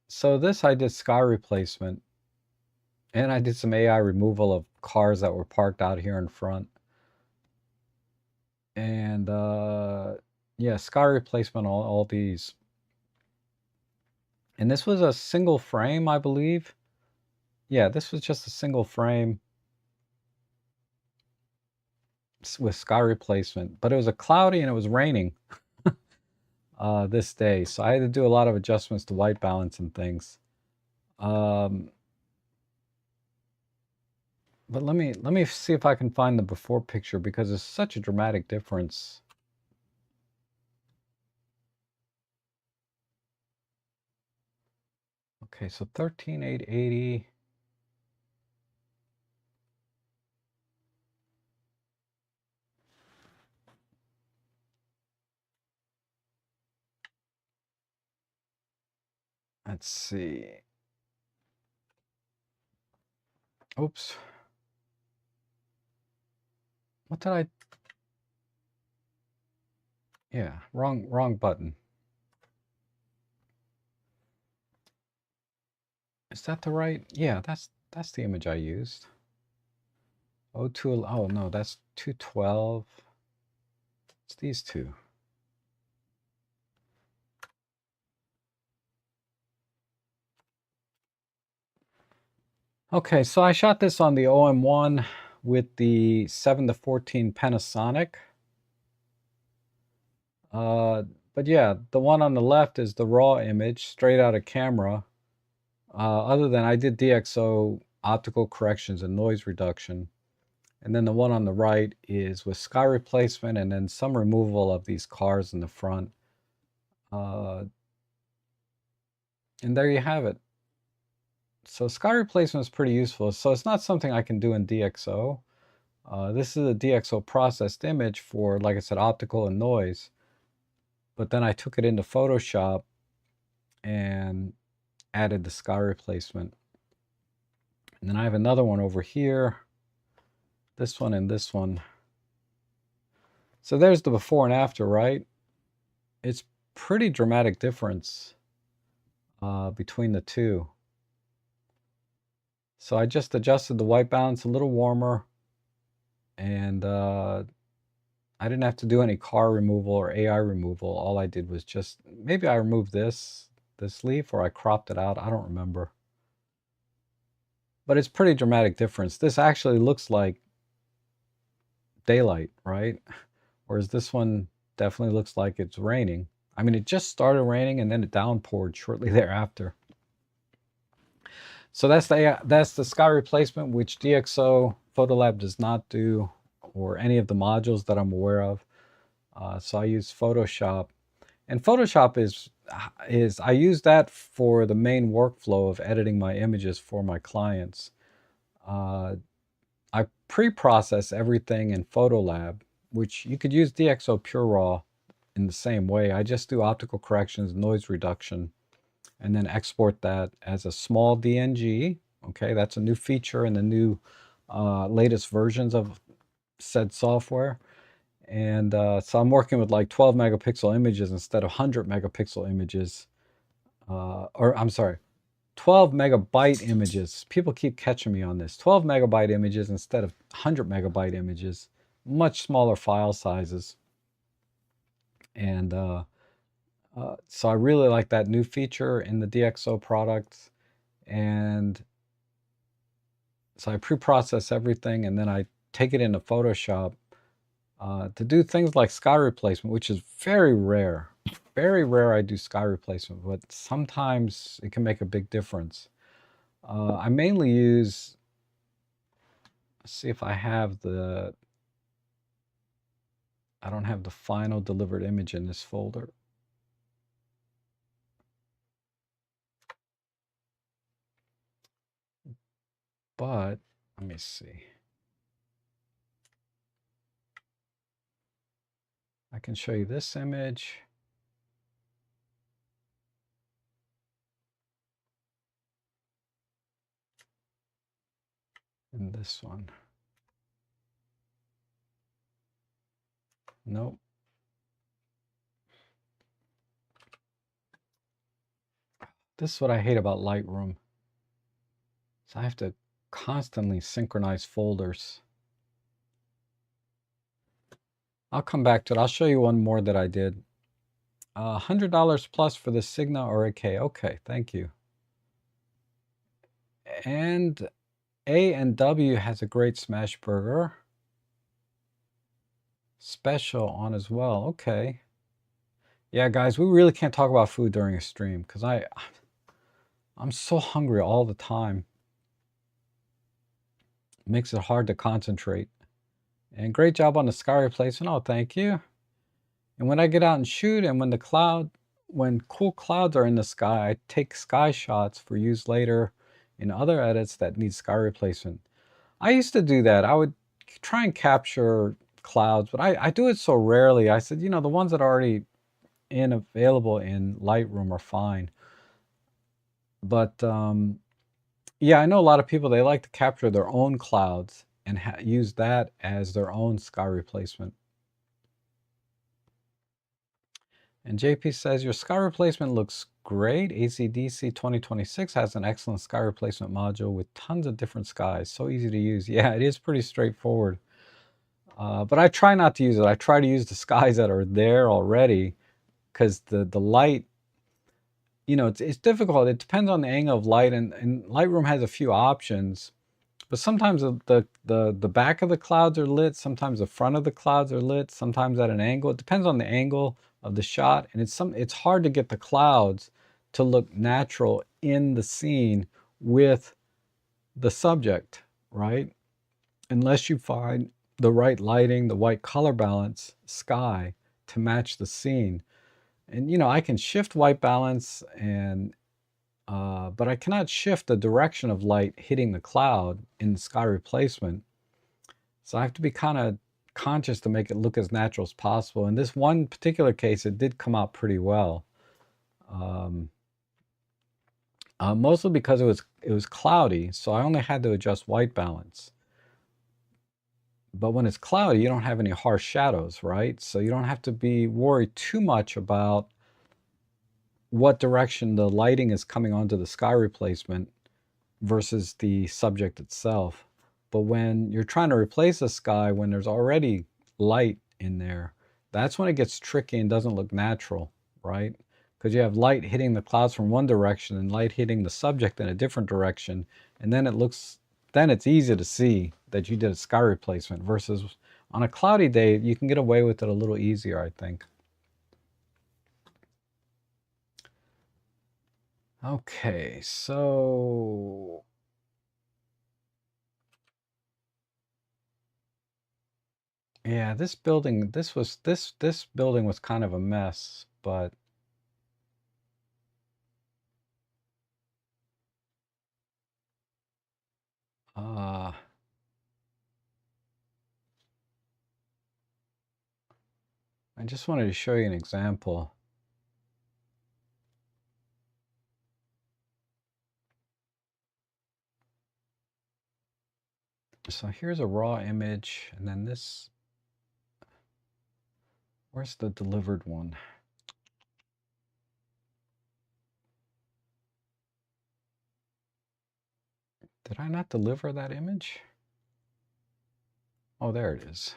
So this I did sky replacement, and I did some AI removal of cars that were parked out here in front. And yeah, sky replacement, all these. And this was a single frame, I believe. Yeah, this was just a single frame with sky replacement, but it was a cloudy and it was raining this day, so I had to do a lot of adjustments to white balance and things. But let me see if I can find the before picture, because there's such a dramatic difference. Okay, so 13880. Let's see. Oops. What did I? Yeah, wrong button. Is that the right? Yeah, that's the image I used. Oh no, that's 212. It's these two. Okay, so I shot this on the OM1 with the 7-14 Panasonic. But yeah, the one on the left is the raw image, straight out of camera. Other than I did DxO optical corrections and noise reduction. And then the one on the right is with sky replacement and then some removal of these cars in the front. And there you have it. So sky replacement is pretty useful. So it's not something I can do in DxO. This is a DxO processed image for, like I said, optical and noise. But then I took it into Photoshop and added the sky replacement. And then I have another one over here, this one and this one. So there's the before and after, right? It's pretty dramatic difference between the two. So I just adjusted the white balance a little warmer, and I didn't have to do any car removal or AI removal. All I did was just, maybe I removed this leaf, or I cropped it out. I don't remember. But it's pretty dramatic difference. This actually looks like daylight, right? Whereas this one definitely looks like it's raining. I mean, it just started raining and then it downpoured shortly thereafter. So that's the sky replacement, which DxO Photolab does not do, or any of the modules that I'm aware of. So I use Photoshop, and Photoshop is I use that for the main workflow of editing my images for my clients. I pre-process everything in Photolab, which you could use DxO Pure Raw in the same way. I just do optical corrections, noise reduction, and then export that as a small DNG. Okay, that's a new feature in the new latest versions of said software. And so I'm working with like 12 megapixel images instead of 100 megapixel images. Or I'm sorry, 12 megabyte images. People keep catching me on this. 12 megabyte images instead of 100 megabyte images. Much smaller file sizes. And so I really like that new feature in the DxO product. And so I pre-process everything, and then I take it into Photoshop to do things like sky replacement, which is very rare. Very rare I do sky replacement, but sometimes it can make a big difference. I mainly use, let's see if I have the, I don't have the final delivered image in this folder. But let me see. I can show you this image. And this one. Nope. This is what I hate about Lightroom. So I have to constantly synchronize folders. I'll come back to it. I'll show you one more that I did. $100 plus for the Signa or AK. Okay, thank you. And A&W has a great smash burger special on as well. Okay. Yeah, guys, we really can't talk about food during a stream because I'm so hungry all the time. It makes it hard to concentrate. And great job on the sky replacement. Oh, thank you. And when I get out and shoot, and when cool clouds are in the sky, I take sky shots for use later in other edits that need sky replacement. I used to do that. I would try and capture clouds, but I do it so rarely. I said, you know, the ones that are already available in Lightroom are fine. But yeah, I know a lot of people, they like to capture their own clouds and use that as their own sky replacement. And JP says, your sky replacement looks great. ACDC 2026 has an excellent sky replacement module with tons of different skies. So easy to use. Yeah, it is pretty straightforward. But I try not to use it. I try to use the skies that are there already, because the light, you know, it's difficult. It depends on the angle of light, and Lightroom has a few options. But sometimes the back of the clouds are lit, sometimes the front of the clouds are lit, sometimes at an angle. It depends on the angle of the shot, and it's hard to get the clouds to look natural in the scene with the subject, right? Unless you find the right lighting, the right color balance, sky to match the scene. And you know, I can shift white balance and but I cannot shift the direction of light hitting the cloud in sky replacement. So I have to be kind of conscious to make it look as natural as possible. In this one particular case, it did come out pretty well. Um, Mostly because it was cloudy, so I only had to adjust white balance. But when it's cloudy, you don't have any harsh shadows, right? So you don't have to be worried too much about what direction the lighting is coming onto the sky replacement versus the subject itself. But when you're trying to replace a sky when there's already light in there, that's when it gets tricky and doesn't look natural, right? Because you have light hitting the clouds from one direction and light hitting the subject in a different direction, and then it's easy to see that you did a sky replacement versus on a cloudy day, you can get away with it a little easier, I think. Okay, so yeah, this building, this building was kind of a mess, but uh I just wanted to show you an example. So here's a raw image, and then this, where's the delivered one? Did I not deliver that image? Oh, there it is.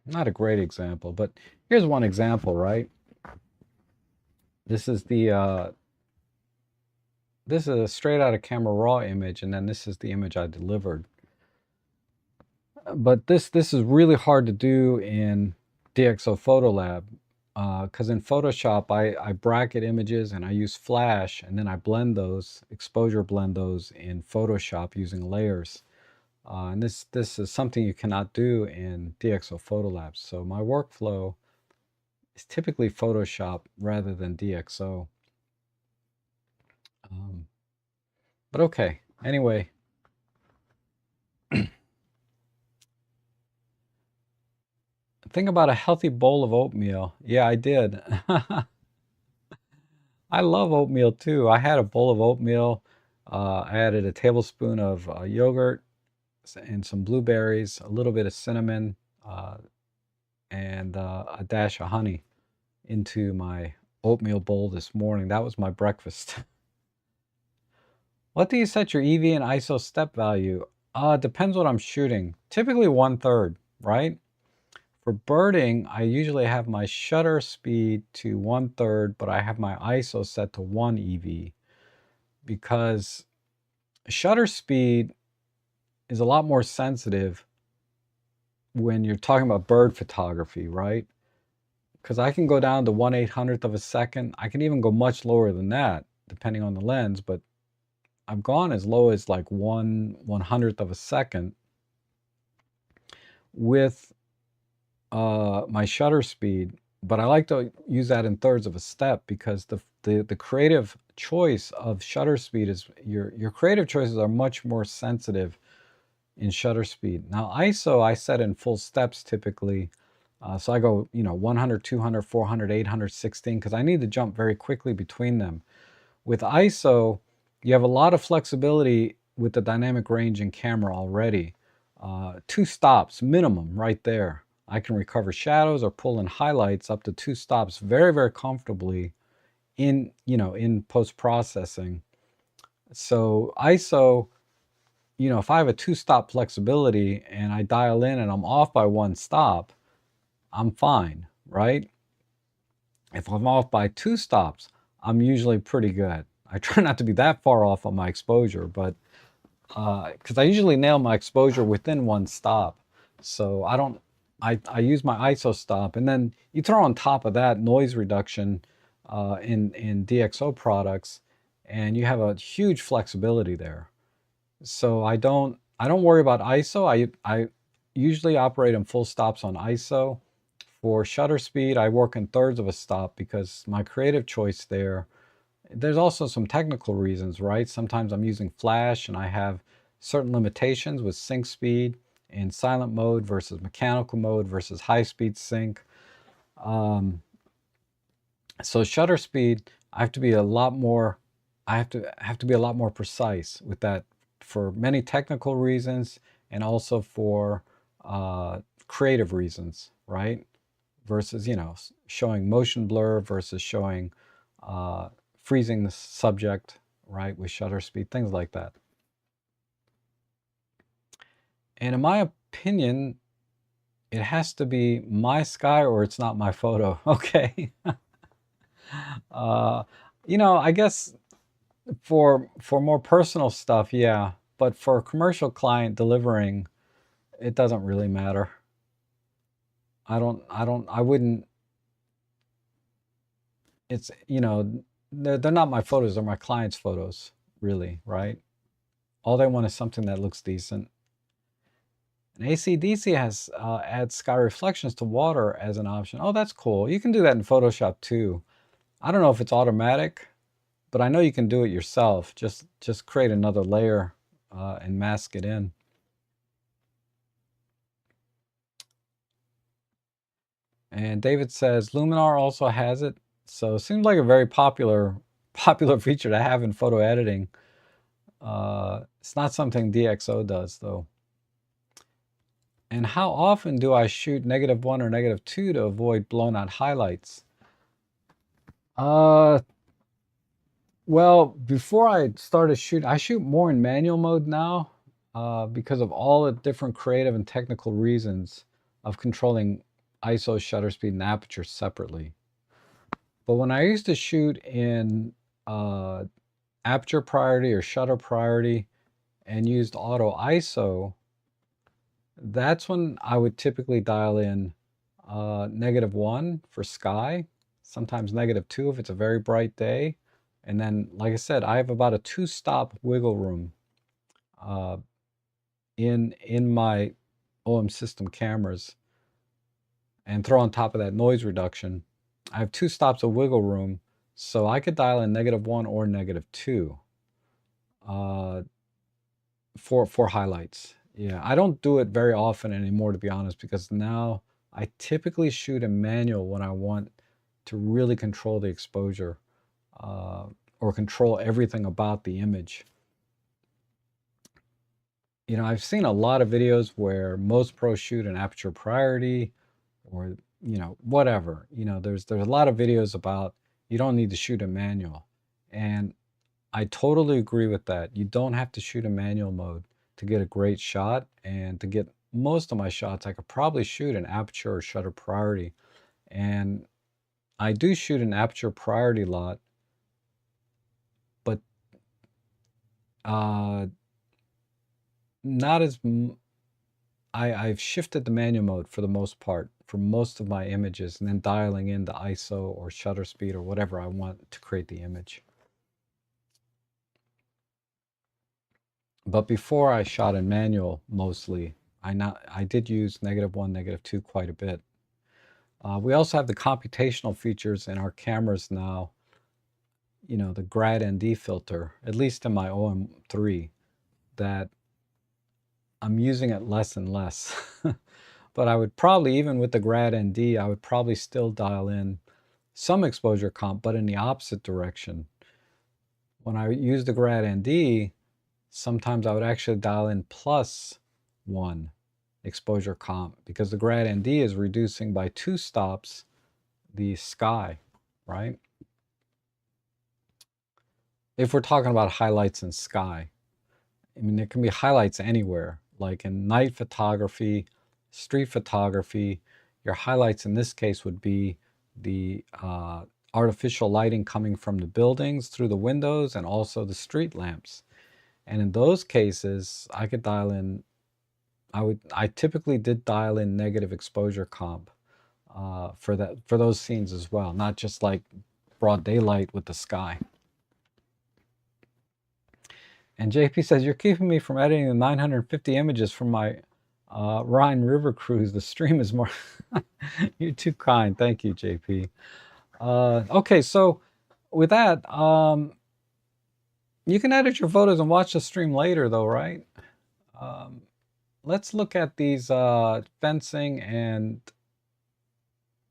Not a great example, but here's one example, right? This is this is a straight out of camera raw image, and then this is the image I delivered. But this is really hard to do in DxO Photolab because in Photoshop I bracket images and I use Flash, and then I blend those, exposure blend those in Photoshop using layers. And this is something you cannot do in DxO Photolab. So my workflow is typically Photoshop rather than DxO. But okay, anyway. Think about a healthy bowl of oatmeal. Yeah, I did. I love oatmeal too. I had a bowl of oatmeal. I added a tablespoon of yogurt and some blueberries, a little bit of cinnamon, uh, and a dash of honey into my oatmeal bowl this morning. That was my breakfast. What do you set your EV and ISO step value? Depends what I'm shooting. Typically 1/3, right? For birding, I usually have my shutter speed to 1/3, but I have my ISO set to 1 EV because shutter speed is a lot more sensitive when you're talking about bird photography, right? Because I can go down to 1/800th of a second. I can even go much lower than that, depending on the lens, but I've gone as low as like 1/100th of a second with my shutter speed. But I like to use that in thirds of a step because the creative choice of shutter speed is your creative choices are much more sensitive in shutter speed. Now ISO I set in full steps typically. So I go, you know, 100, 200, 400, 800, 16 because I need to jump very quickly between them. With ISO, you have a lot of flexibility with the dynamic range in camera already. 2 stops minimum right there. I can recover shadows or pull in highlights up to 2 stops very, very comfortably in, you know, in post-processing. So ISO you know, if I have a 2-stop flexibility and I dial in and I'm off by 1 stop, I'm fine, right? If I'm off by 2 stops, I'm usually pretty good. I try not to be that far off on my exposure, but because I usually nail my exposure within 1 stop. So I don't, I use my ISO stop, and then you throw on top of that noise reduction in DxO products, and you have a huge flexibility there. So I don't worry about ISO. I usually operate in full stops on ISO. For shutter speed, I work in thirds of a stop because my creative choice there. There's also some technical reasons, right? Sometimes I'm using flash and I have certain limitations with sync speed in silent mode versus mechanical mode versus high speed sync. So shutter speed, I have to be a lot more, I have to be a lot more precise with that for many technical reasons and also for creative reasons, right? Versus, you know, showing motion blur versus showing uh, freezing the subject, right, with shutter speed, things like that. And in my opinion, it has to be my sky or it's not my photo. Okay. uh, you know, I guess for more personal stuff, yeah. But for a commercial client delivering, it doesn't really matter. I wouldn't, it's, you know, they're not my photos, they're my client's photos, really, right? All they want is something that looks decent. And AC/DC has adds sky reflections to water as an option. Oh, that's cool. You can do that in Photoshop too. I don't know if it's automatic, but I know you can do it yourself. Just create another layer and mask it in. And David says Luminar also has it. So it seems like a very popular feature to have in photo editing. It's not something DxO does though. And how often do I shoot -1 or -2 to avoid blown out highlights? Uh, well, before I started shooting, I shoot more in manual mode now because of all the different creative and technical reasons of controlling ISO, shutter speed, and aperture separately. But when I used to shoot in uh, aperture priority or shutter priority and used auto ISO, that's when I would typically dial in -1 for sky, sometimes -2 if it's a very bright day. And then, like I said, I have about a 2-stop wiggle room uh, in my OM system cameras. And throw on top of that noise reduction, I have 2 stops of wiggle room, so I could dial in -1 or -2 uh, for highlights. Yeah, I don't do it very often anymore, to be honest, because now I typically shoot in manual when I want to really control the exposure uh, or control everything about the image. You know, I've seen a lot of videos where most pros shoot in aperture priority or, you know, whatever. You know, there's a lot of videos about you don't need to shoot in manual. And I totally agree with that. You don't have to shoot in manual mode to get a great shot, and to get most of my shots, I could probably shoot in aperture or shutter priority. And I do shoot an aperture priority lot, but uh, not as I've shifted the manual mode for the most part for most of my images, and then dialing in the ISO or shutter speed or whatever I want to create the image. But before I shot in manual mostly, I did use -1, -2 quite a bit. We also have the computational features in our cameras now, you know, the grad ND filter, at least in my OM3, that I'm using it less and less. But I would probably, even with the grad ND, I would probably still dial in some exposure comp, but in the opposite direction. When I use the grad ND, sometimes I would actually dial in +1 exposure comp because the grad ND is reducing by 2 stops the sky, right? If we're talking about highlights in sky. I mean, there can be highlights anywhere, like in night photography, street photography. Your highlights in this case would be the artificial lighting coming from the buildings through the windows and also the street lamps. And in those cases, I could dial in, I typically did dial in negative exposure comp for those scenes as well, not just like broad daylight with the sky. And JP says, you're keeping me from editing the 950 images from my Rhine River cruise. The stream is more... You're too kind. Thank you, JP. Okay, so with that, you can edit your photos and watch the stream later, though, right? Let's look at these fencing and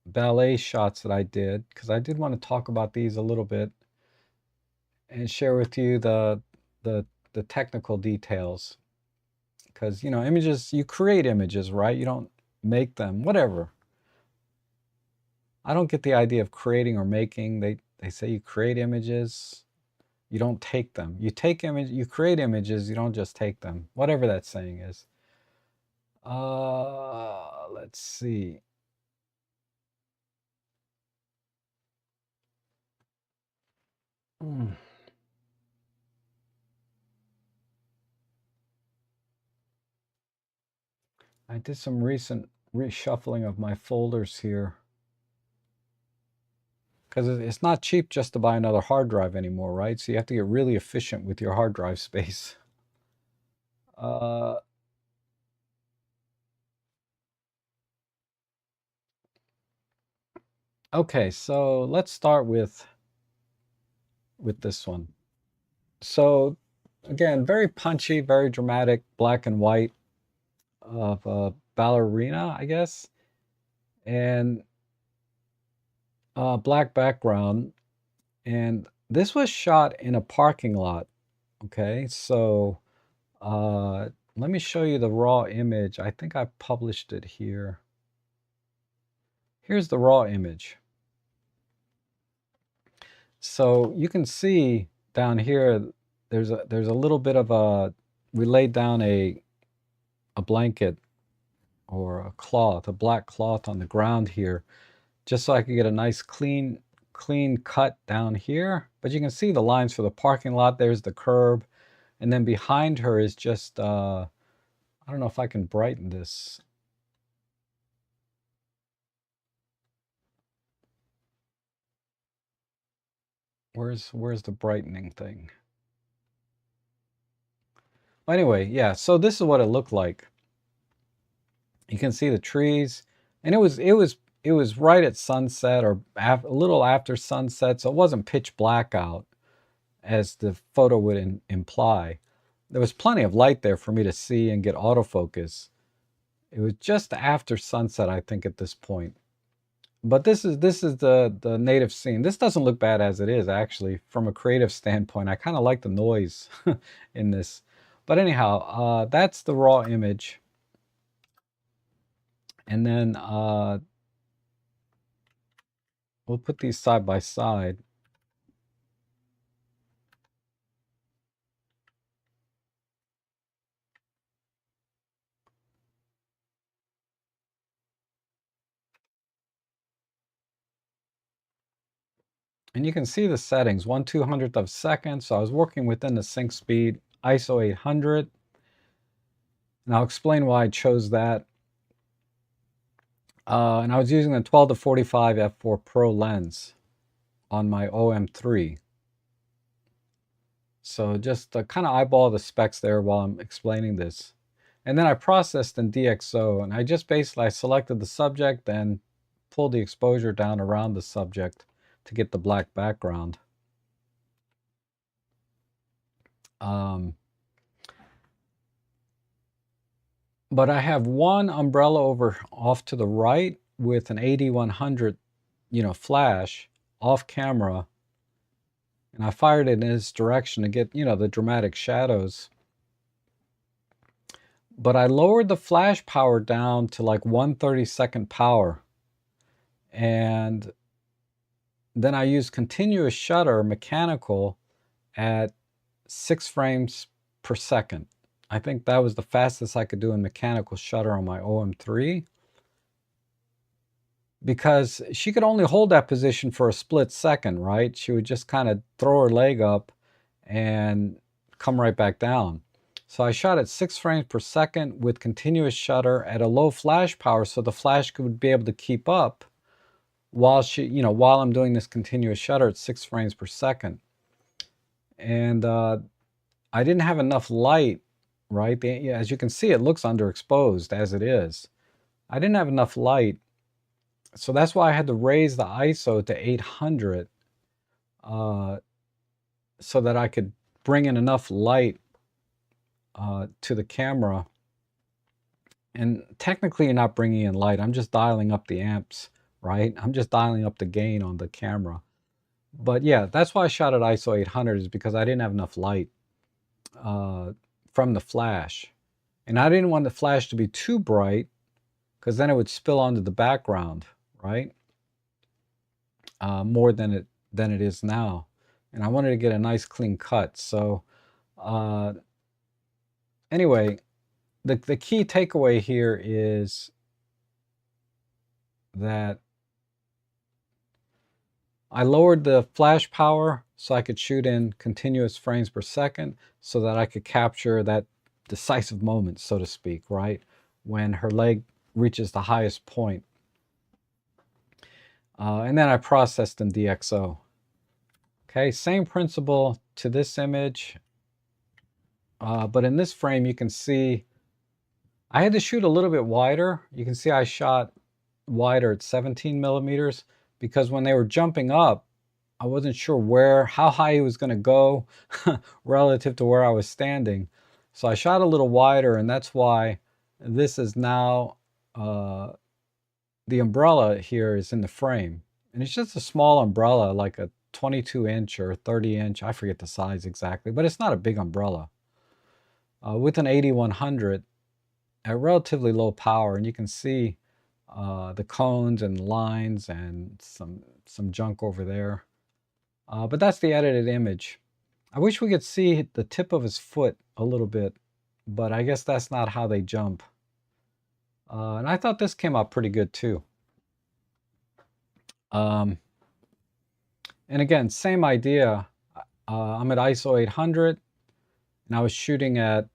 ballet shots that I did, because I did want to talk about these a little bit and share with you the technical details. Because, you know, images, you create images, right? You don't make them, whatever. I don't get the idea of creating or making. They say you create images, you don't take them. You create images, you don't just take them. Whatever that saying is. Let's see. I did some recent reshuffling of my folders here. Because it's not cheap just to buy another hard drive anymore, right? So you have to get really efficient with your hard drive space. Okay, so let's start with this one. So again, very punchy, very dramatic, black and white of a ballerina, I guess, and black background. And this was shot in a parking lot. Okay, so let me show you the raw image. I think I published it here. Here's the raw image. So you can see down here, there's a little bit of a, we laid down a blanket or a cloth, a black cloth on the ground here, just so I could get a nice clean cut down here. But you can see the lines for the parking lot. There's the curb. And then behind her is just, I don't know if I can brighten this. Where's the brightening thing? Anyway, yeah, so this is what it looked like. You can see the trees, and it was right at sunset or a little after sunset, so it wasn't pitch black out as the photo would imply. There was plenty of light there for me to see and get autofocus. It was just after sunset, I think, at this point. But this is the native scene. This doesn't look bad as it is, actually, from a creative standpoint. I kind of like the noise in this. But anyhow, that's the raw image. And then we'll put these side by side. And you can see the settings, 1/200th of a second. So I was working within the sync speed, ISO 800. And I'll explain why I chose that. And I was using the 12 to 45 f4 Pro lens on my OM3. So just kind of eyeball the specs there while I'm explaining this. And then I processed in DxO, and I just basically selected the subject and pulled the exposure down around the subject to get the black background. But I have one umbrella over off to the right with an AD100, flash off camera. And I fired it in its direction to get, the dramatic shadows. But I lowered the flash power down to like 1/32 power. And then I used continuous shutter, mechanical, at 6 frames per second. I think that was the fastest I could do in mechanical shutter on my OM3, because she could only hold that position for a split second, right? She would just kind of throw her leg up and come right back down. So I shot at 6 frames per second with continuous shutter at a low flash power, so the flash would be able to keep up while while I'm doing this continuous shutter at 6 frames per second. And I didn't have enough light, right? As you can see, it looks underexposed as it is. I didn't have enough light, so that's why I had to raise the ISO to 800 so that I could bring in enough light to the camera. And technically you're not bringing in light, I'm just dialing up the amps, right? I'm just dialing up the gain on the camera. But yeah, that's why I shot at ISO 800, is because I didn't have enough light from the flash. And I didn't want the flash to be too bright, because then it would spill onto the background, right? More than it is now. And I wanted to get a nice clean cut. So anyway, the key takeaway here is that I lowered the flash power so I could shoot in continuous frames per second, so that I could capture that decisive moment, so to speak, right? When her leg reaches the highest point. And then I processed in DxO. Okay, same principle to this image. But in this frame, you can see I had to shoot a little bit wider. You can see I shot wider at 17 millimeters, because when they were jumping up, I wasn't sure how high he was going to go relative to where I was standing. So I shot a little wider, and that's why this is now, the umbrella here is in the frame. And it's just a small umbrella, like a 22-inch or 30-inch. I forget the size exactly, but it's not a big umbrella. With an 8100 at relatively low power, and you can see the cones and lines and some junk over there. But that's the edited image. I wish we could see the tip of his foot a little bit, but I guess that's not how they jump. And I thought this came out pretty good too. And again, same idea. I'm at ISO 800, and I was shooting at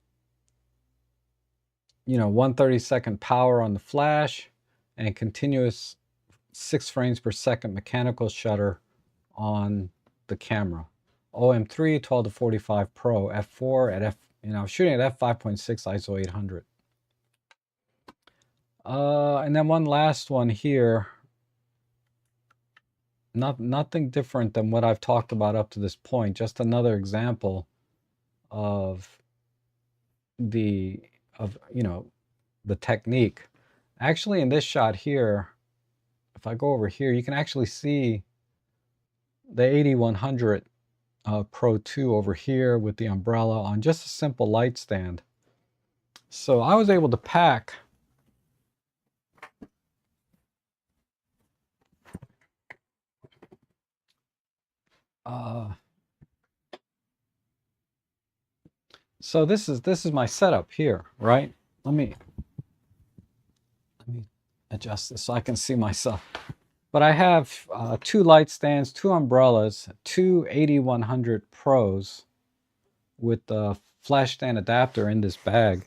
1/32 power on the flash, and continuous 6 frames per second mechanical shutter on the camera. OM3 12-45 Pro f4 at I was shooting at f5.6 ISO 800. And then one last one here. Nothing different than what I've talked about up to this point. Just another example of the technique. Actually, in this shot here, if I go over here, you can actually see the 8100 Pro 2 over here with the umbrella on just a simple light stand. So I was able to pack so this is my setup here, right? Let me adjust this so I can see myself. But I have 2 light stands, 2 umbrellas, 2 8100 Pros with the flash stand adapter in this bag.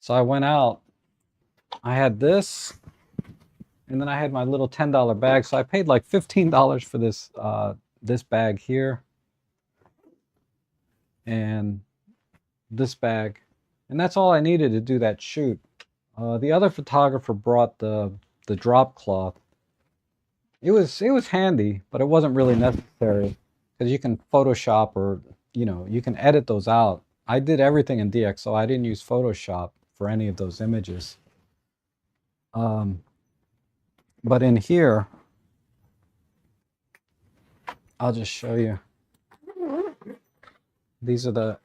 So I went out, I had this, and then I had my little $10 bag. So I paid like $15 for this this bag here, and this bag, and that's all I needed to do that shoot. The other photographer brought the drop cloth. It was handy, but it wasn't really necessary, because you can Photoshop, or you can edit those out. I did everything in DxO. I didn't use Photoshop for any of those images. But in here, I'll just show you. These are the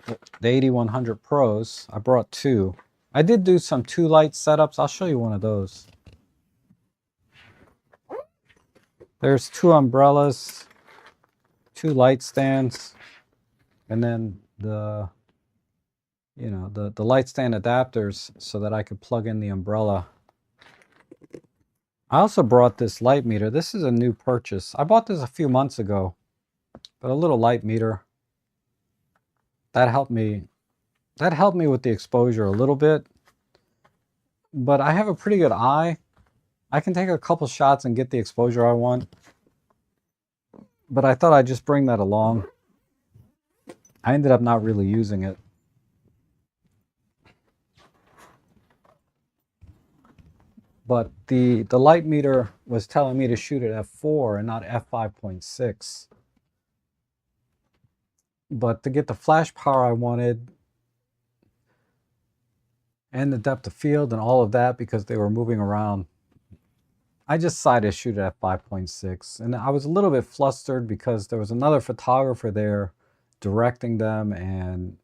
8100 Pros. I brought 2. I did do some 2 light setups. I'll show you one of those. There's 2 umbrellas, 2 light stands, and then the you know, the light stand adapters so that I could plug in the umbrella. I also brought this light meter. This is a new purchase. I bought this a few months ago, but a little light meter. That helped me with the exposure a little bit. But I have a pretty good eye. I can take a couple shots and get the exposure I want. But I thought I'd just bring that along. I ended up not really using it. But the light meter was telling me to shoot at f4 and not f5.6. But to get the flash power I wanted and the depth of field and all of that, because they were moving around, I just decided to shoot at f5.6. And I was a little bit flustered because there was another photographer there directing them and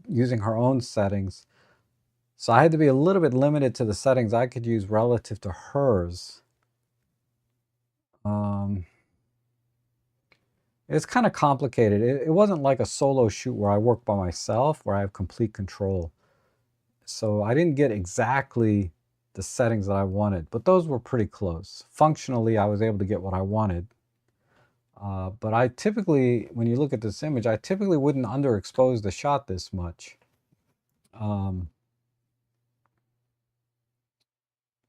using her own settings. So I had to be a little bit limited to the settings I could use relative to hers. It's kind of complicated. It wasn't like a solo shoot where I work by myself, where I have complete control. So I didn't get exactly the settings that I wanted, but those were pretty close. Functionally, I was able to get what I wanted. But I typically, when you look at this image, I typically wouldn't underexpose the shot this much.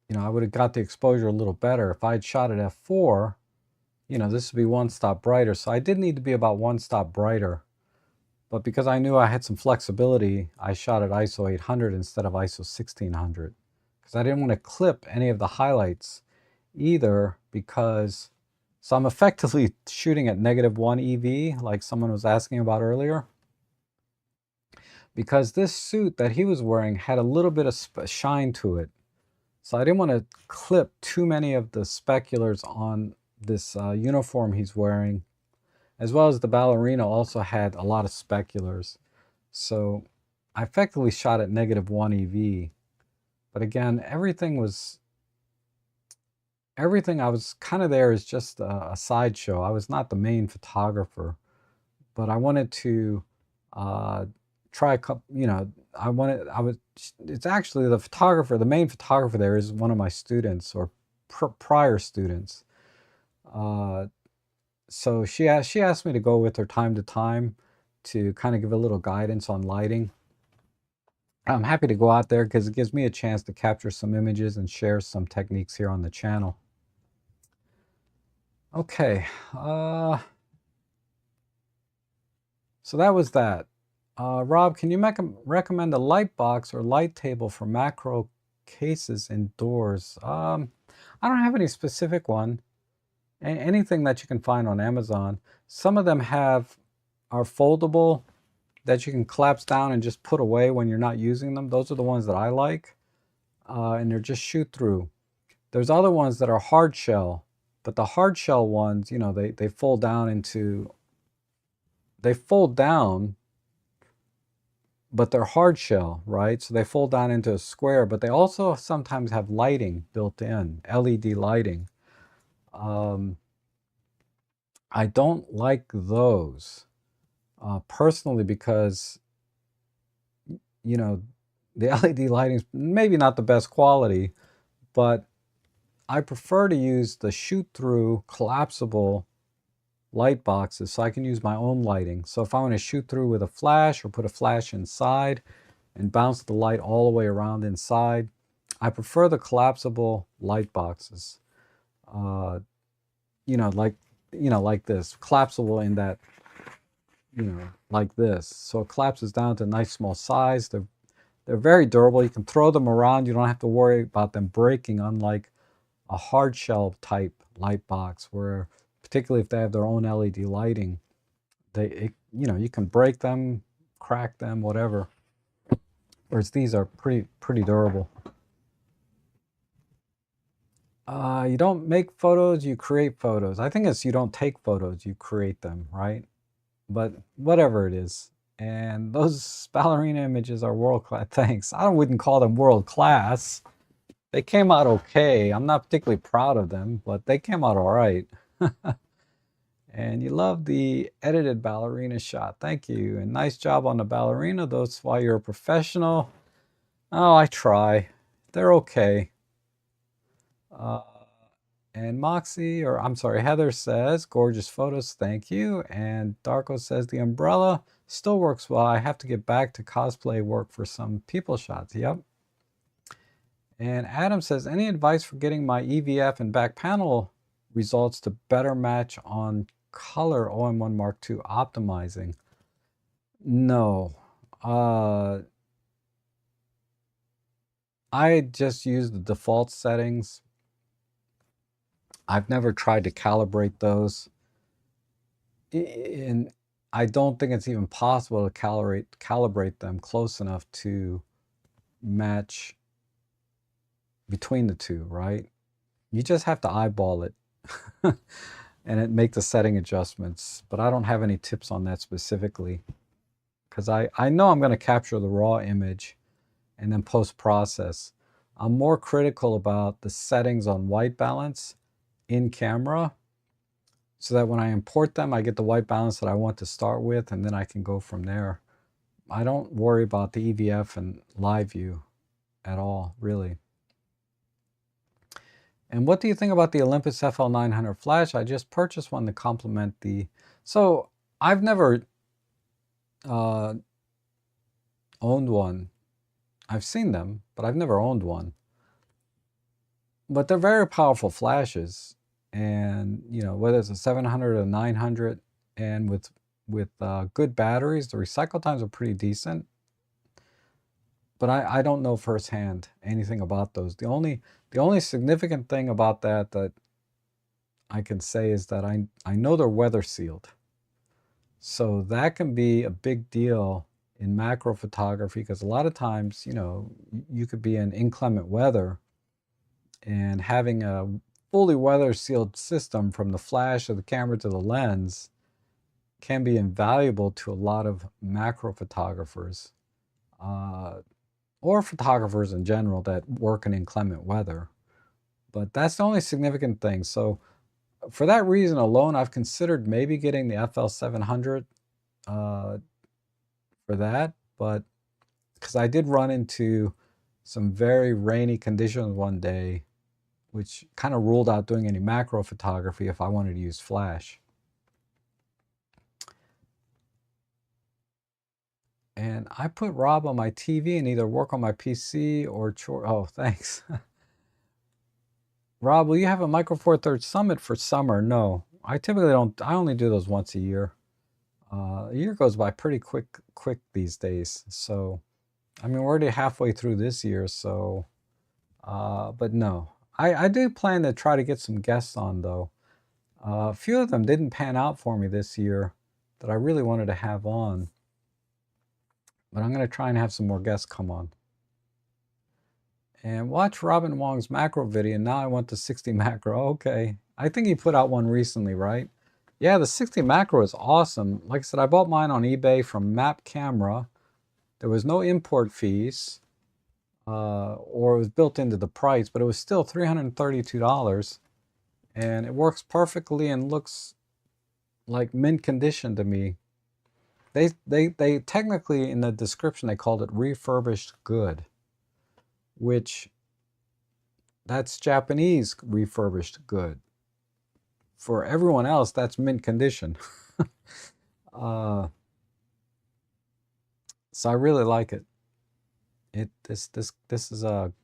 You know, I would have got the exposure a little better. If I had shot at f4, you know, this would be one stop brighter. So I did need to be about one stop brighter. But because I knew I had some flexibility, I shot at ISO 800 instead of ISO 1600. Because I didn't want to clip any of the highlights either, because, so I'm effectively shooting at -1 EV, like someone was asking about earlier. Because this suit that he was wearing had a little bit of shine to it. So I didn't want to clip too many of the speculars on this uniform he's wearing, as well as the ballerina also had a lot of speculars. So I effectively shot at -1 EV. But again, everything I was kind of there as just a sideshow. I was not the main photographer, but I wanted to try a couple, you know, it's actually the photographer, the main photographer there is one of my students or prior students. So she asked me to go with her time to time to kind of give a little guidance on lighting. I'm happy to go out there because it gives me a chance to capture some images and share some techniques here on the channel. Okay, so that was that. Rob, can you recommend a light box or light table for macro cases indoors? I don't have any specific one. Anything that you can find on Amazon. Some of them are foldable that you can collapse down and just put away when you're not using them. Those are the ones that I like. And they're just shoot through. There's other ones that are hard shell, but the hard shell ones, you know, they fold down, but they're hard shell, right? So they fold down into a square, but they also sometimes have lighting built in, LED lighting. I don't like those personally because, you know, the LED lighting is maybe not the best quality, but I prefer to use the shoot-through collapsible light boxes so I can use my own lighting. So if I want to shoot through with a flash or put a flash inside and bounce the light all the way around inside, I prefer the collapsible light boxes. You know, like this, collapsible in that, you know, like this. So it collapses down to a nice small size. They're very durable. You can throw them around. You don't have to worry about them breaking, unlike a hard shell type light box, where particularly if they have their own LED lighting, you know, you can break them, crack them, whatever. Whereas these are pretty durable. You don't make photos, you create photos. I think it's you don't take photos, you create them, right? But whatever it is. And those ballerina images are world-class. Thanks. I wouldn't call them world-class. They came out okay. I'm not particularly proud of them, but they came out all right. And you love the edited ballerina shot. Thank you. And nice job on the ballerina. That's why you're a professional. Oh, I try. They're okay. And Moxie, or I'm sorry, Heather says, gorgeous photos, thank you. And Darko says, the umbrella still works well. I have to get back to cosplay work for some people shots. Yep. And Adam says, any advice for getting my EVF and back panel results to better match on color OM1 Mark II optimizing? No. I just use the default settings. I've never tried to calibrate those. And I don't think it's even possible to calibrate them close enough to match between the two, right? You just have to eyeball it and make the setting adjustments. But I don't have any tips on that specifically because I know I'm going to capture the raw image and then post-process. I'm more critical about the settings on white balance in camera so that when I import them, I get the white balance that I want to start with, and then I can go from there. I don't worry about the EVF and live view at all, really. And what do you think about the Olympus FL900 flash? I just purchased one to complement the... So I've never owned one. I've seen them, but I've never owned one. But they're very powerful flashes. And, you know, whether it's a 700 or 900, and with good batteries, the recycle times are pretty decent. But I don't know firsthand anything about those. The only significant thing about that I can say is that I know they're weather sealed. So that can be a big deal in macro photography because a lot of times, you know, you could be in inclement weather, and having a fully weather sealed system from the flash of the camera to the lens can be invaluable to a lot of macro photographers. Or photographers in general that work in inclement weather. But that's the only significant thing. So for that reason alone, I've considered maybe getting the FL700 for that, but because I did run into some very rainy conditions one day, which kind of ruled out doing any macro photography if I wanted to use flash. And I put Rob on my TV and either work on my PC or chore. Oh, thanks. Rob, will you have a Micro Four Thirds Summit for summer? No, I typically don't. I only do those once a year. A year goes by pretty quick these days. So, I mean, we're already halfway through this year. So, but no, I do plan to try to get some guests on though. A few of them didn't pan out for me this year that I really wanted to have on. But I'm going to try and have some more guests come on. And watch Robin Wong's macro video. Now I want the 60 macro. Okay. I think he put out one recently, right? Yeah, the 60 macro is awesome. Like I said, I bought mine on eBay from Map Camera. There was no import fees, or it was built into the price, but it was still $332. And it works perfectly and looks like mint condition to me. They technically, in the description, they called it refurbished good, which that's Japanese refurbished good. For everyone else, that's mint condition. So I really like it. This is a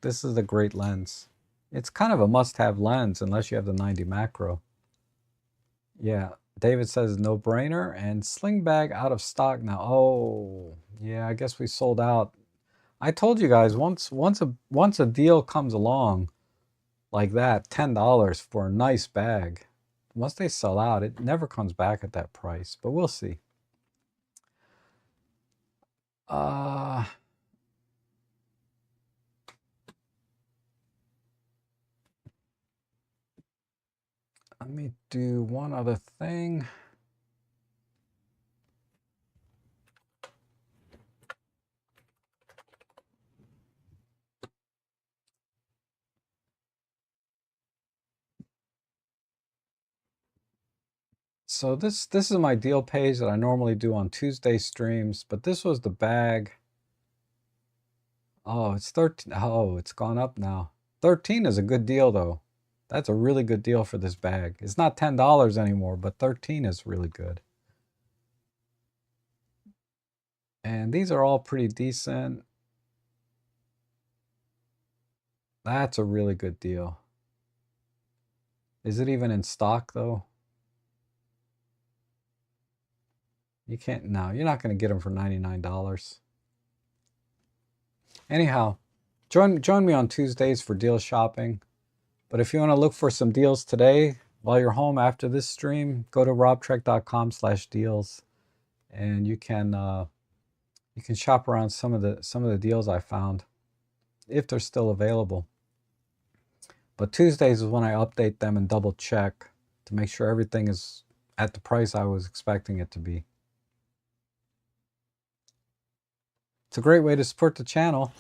great lens. It's kind of a must-have lens unless you have the 90 macro. Yeah, David says no brainer, and sling bag out of stock now. Oh, yeah, I guess we sold out. I told you guys once a deal comes along like that, $10 for a nice bag. Once they sell out, it never comes back at that price, but we'll see. Let me do one other thing. So this is my deal page that I normally do on Tuesday streams, but this was the bag. Oh, it's 13. Oh, it's gone up now. 13 is a good deal though. That's a really good deal for this bag. It's not $10 anymore, but 13 is really good. And these are all pretty decent. That's a really good deal. Is it even in stock though? You can't, no, you're not going to get them for $99. Anyhow, join me on Tuesdays for deal shopping. But if you want to look for some deals today while you're home after this stream, go to robtrek.com/deals, and you can shop around some of the deals I found if they're still available. But Tuesdays is when I update them and double check to make sure everything is at the price I was expecting it to be. It's a great way to support the channel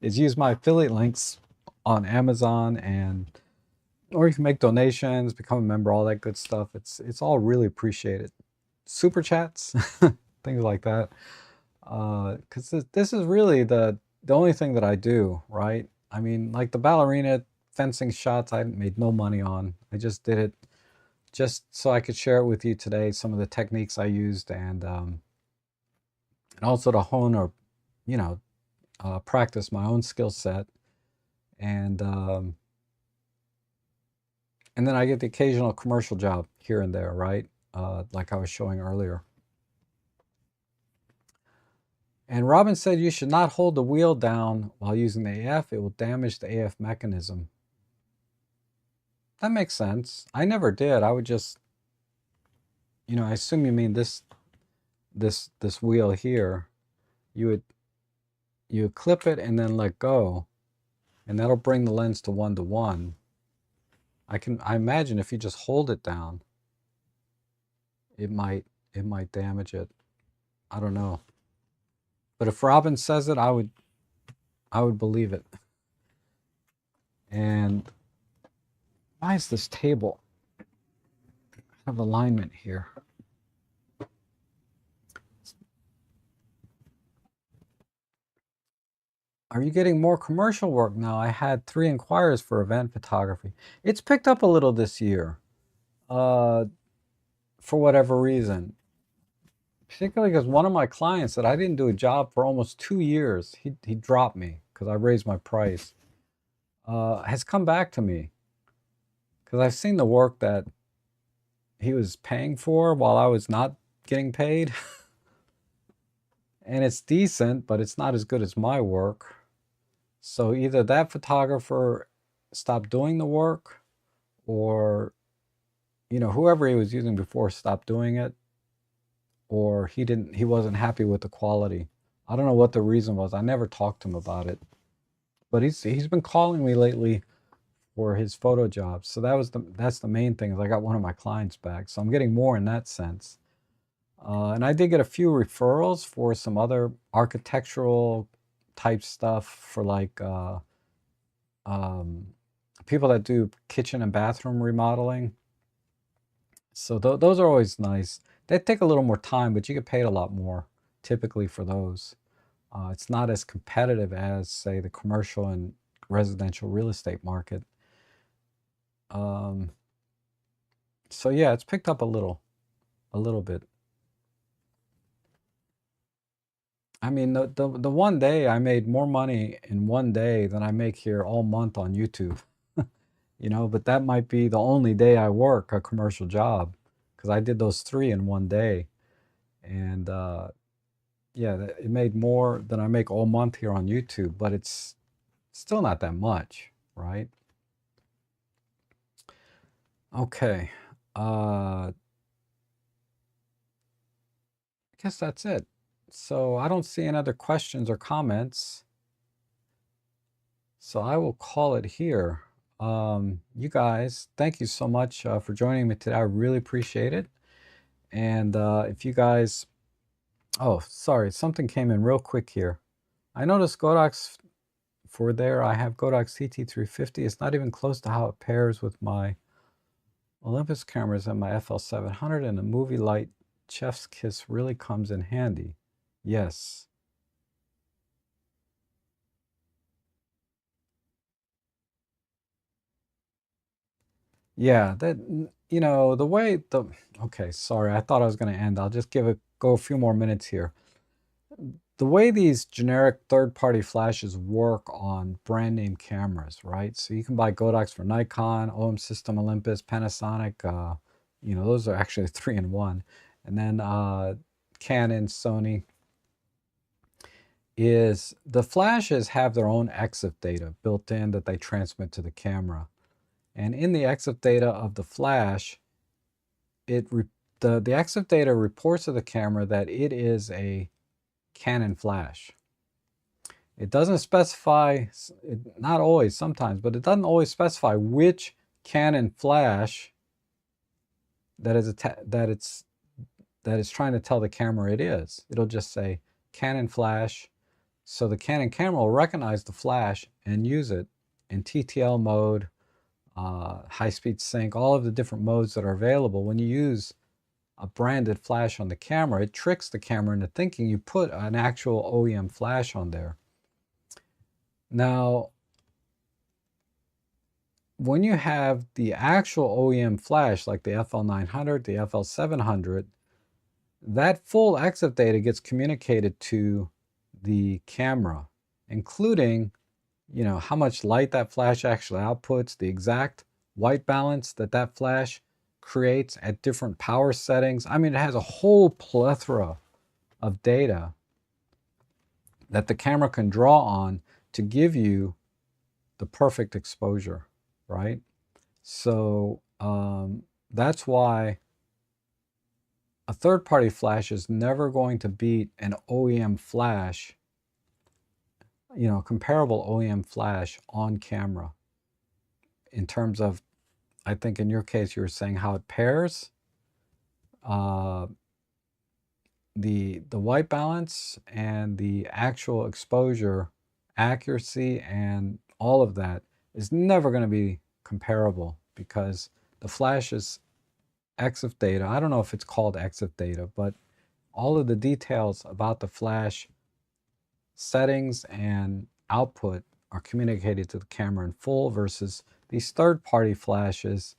is use my affiliate links on Amazon, and or you can make donations, become a member, all that good stuff. It's all really appreciated. Super chats, things like that. Because this is really the only thing that I do, right? I mean, like the ballerina fencing shots, I made no money on. I just did it just so I could share it with you today, some of the techniques I used, and also to hone or, you know, practice my own skill set. And then I get the occasional commercial job here and there, right? Like I was showing earlier. And Robin said you should not hold the wheel down while using the AF. It will damage the AF mechanism. That makes sense. I never did. I would just, you know, I assume you mean this wheel here. You would clip it and then let go, and that'll bring the lens to 1:1. I imagine if you just hold it down, it might damage it. I don't know. But if Robin says it, I would believe it. And why is this table have alignment here? Are you getting more commercial work now? I had 3 inquiries for event photography. It's picked up a little this year, for whatever reason. Particularly because one of my clients that I didn't do a job for almost 2 years, he dropped me because I raised my price, has come back to me. Because I've seen the work that he was paying for while I was not getting paid. And it's decent, but it's not as good as my work. So either that photographer stopped doing the work, or, you know, whoever he was using before stopped doing it, or he wasn't happy with the quality. I don't know what the reason was. I never talked to him about it. But he's been calling me lately for his photo jobs. So that's the main thing, is I got one of my clients back. So I'm getting more in that sense. And I did get a few referrals for some other architectural type stuff for like people that do kitchen and bathroom remodeling. So those are always nice. They take a little more time, but you get paid a lot more typically for those. It's not as competitive as, say, the commercial and residential real estate market. So yeah, it's picked up a little bit. I mean, the one day I made more money in one day than I make here all month on YouTube. You know, but that might be the only day I work a commercial job, because I did those 3 in one day. And yeah, it made more than I make all month here on YouTube, but it's still not that much, right? Okay. I guess that's it. So I don't see any other questions or comments. So I will call it here. You guys, thank you so much for joining me today. I really appreciate it. And if you guys, oh, sorry, something came in real quick here. I noticed Godox for there. I have Godox CT350. It's not even close to how it pairs with my Olympus cameras and my FL700 and the movie light chef's kiss really comes in handy. Yes. Yeah, that the way the okay, sorry, I thought I was going to end. I'll just go a few more minutes here. The way these generic third-party flashes work on brand name cameras, right? So you can buy Godox for Nikon, OM System, Olympus, Panasonic, those are actually 3-in-1. And then Canon, Sony, is the flashes have their own EXIF data built in that they transmit to the camera. And in the EXIF data of the flash, the EXIF data reports to the camera that it is a Canon flash. It doesn't specify, not always, sometimes, but it doesn't always specify which Canon flash that it's trying to tell the camera it is. It'll just say Canon flash. So the Canon camera will recognize the flash and use it in TTL mode, high-speed sync, all of the different modes that are available. When you use a branded flash on the camera, it tricks the camera into thinking you put an actual OEM flash on there. Now, when you have the actual OEM flash, like the FL900, the FL700, that full EXIF data gets communicated to the camera, including, how much light that flash actually outputs, the exact white balance that flash creates at different power settings. I mean, it has a whole plethora of data that the camera can draw on to give you the perfect exposure, right? So that's why a third-party flash is never going to beat an OEM flash, comparable OEM flash on camera. In terms of, I think in your case, you were saying how it pairs. The white balance and the actual exposure accuracy and all of that is never going to be comparable, because the flash's EXIF data, I don't know if it's called EXIF data, but all of the details about the flash settings and output are communicated to the camera in full, versus these third-party flashes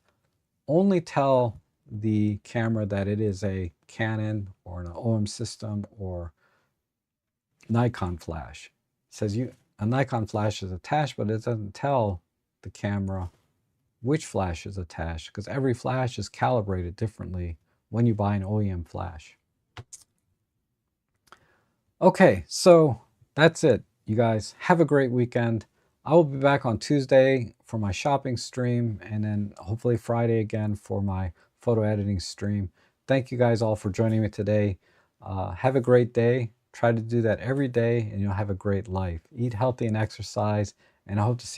only tell the camera that it is a Canon or an OM System or Nikon flash. It says a Nikon flash is attached, but it doesn't tell the camera which flash is attached, because every flash is calibrated differently when you buy an OEM flash. Okay, so that's it, you guys. Have a great weekend. I will be back on Tuesday for my shopping stream, and then hopefully Friday again for my photo editing stream. Thank you guys all for joining me today. Have a great day. Try to do that every day, and you'll have a great life. Eat healthy and exercise, and I hope to see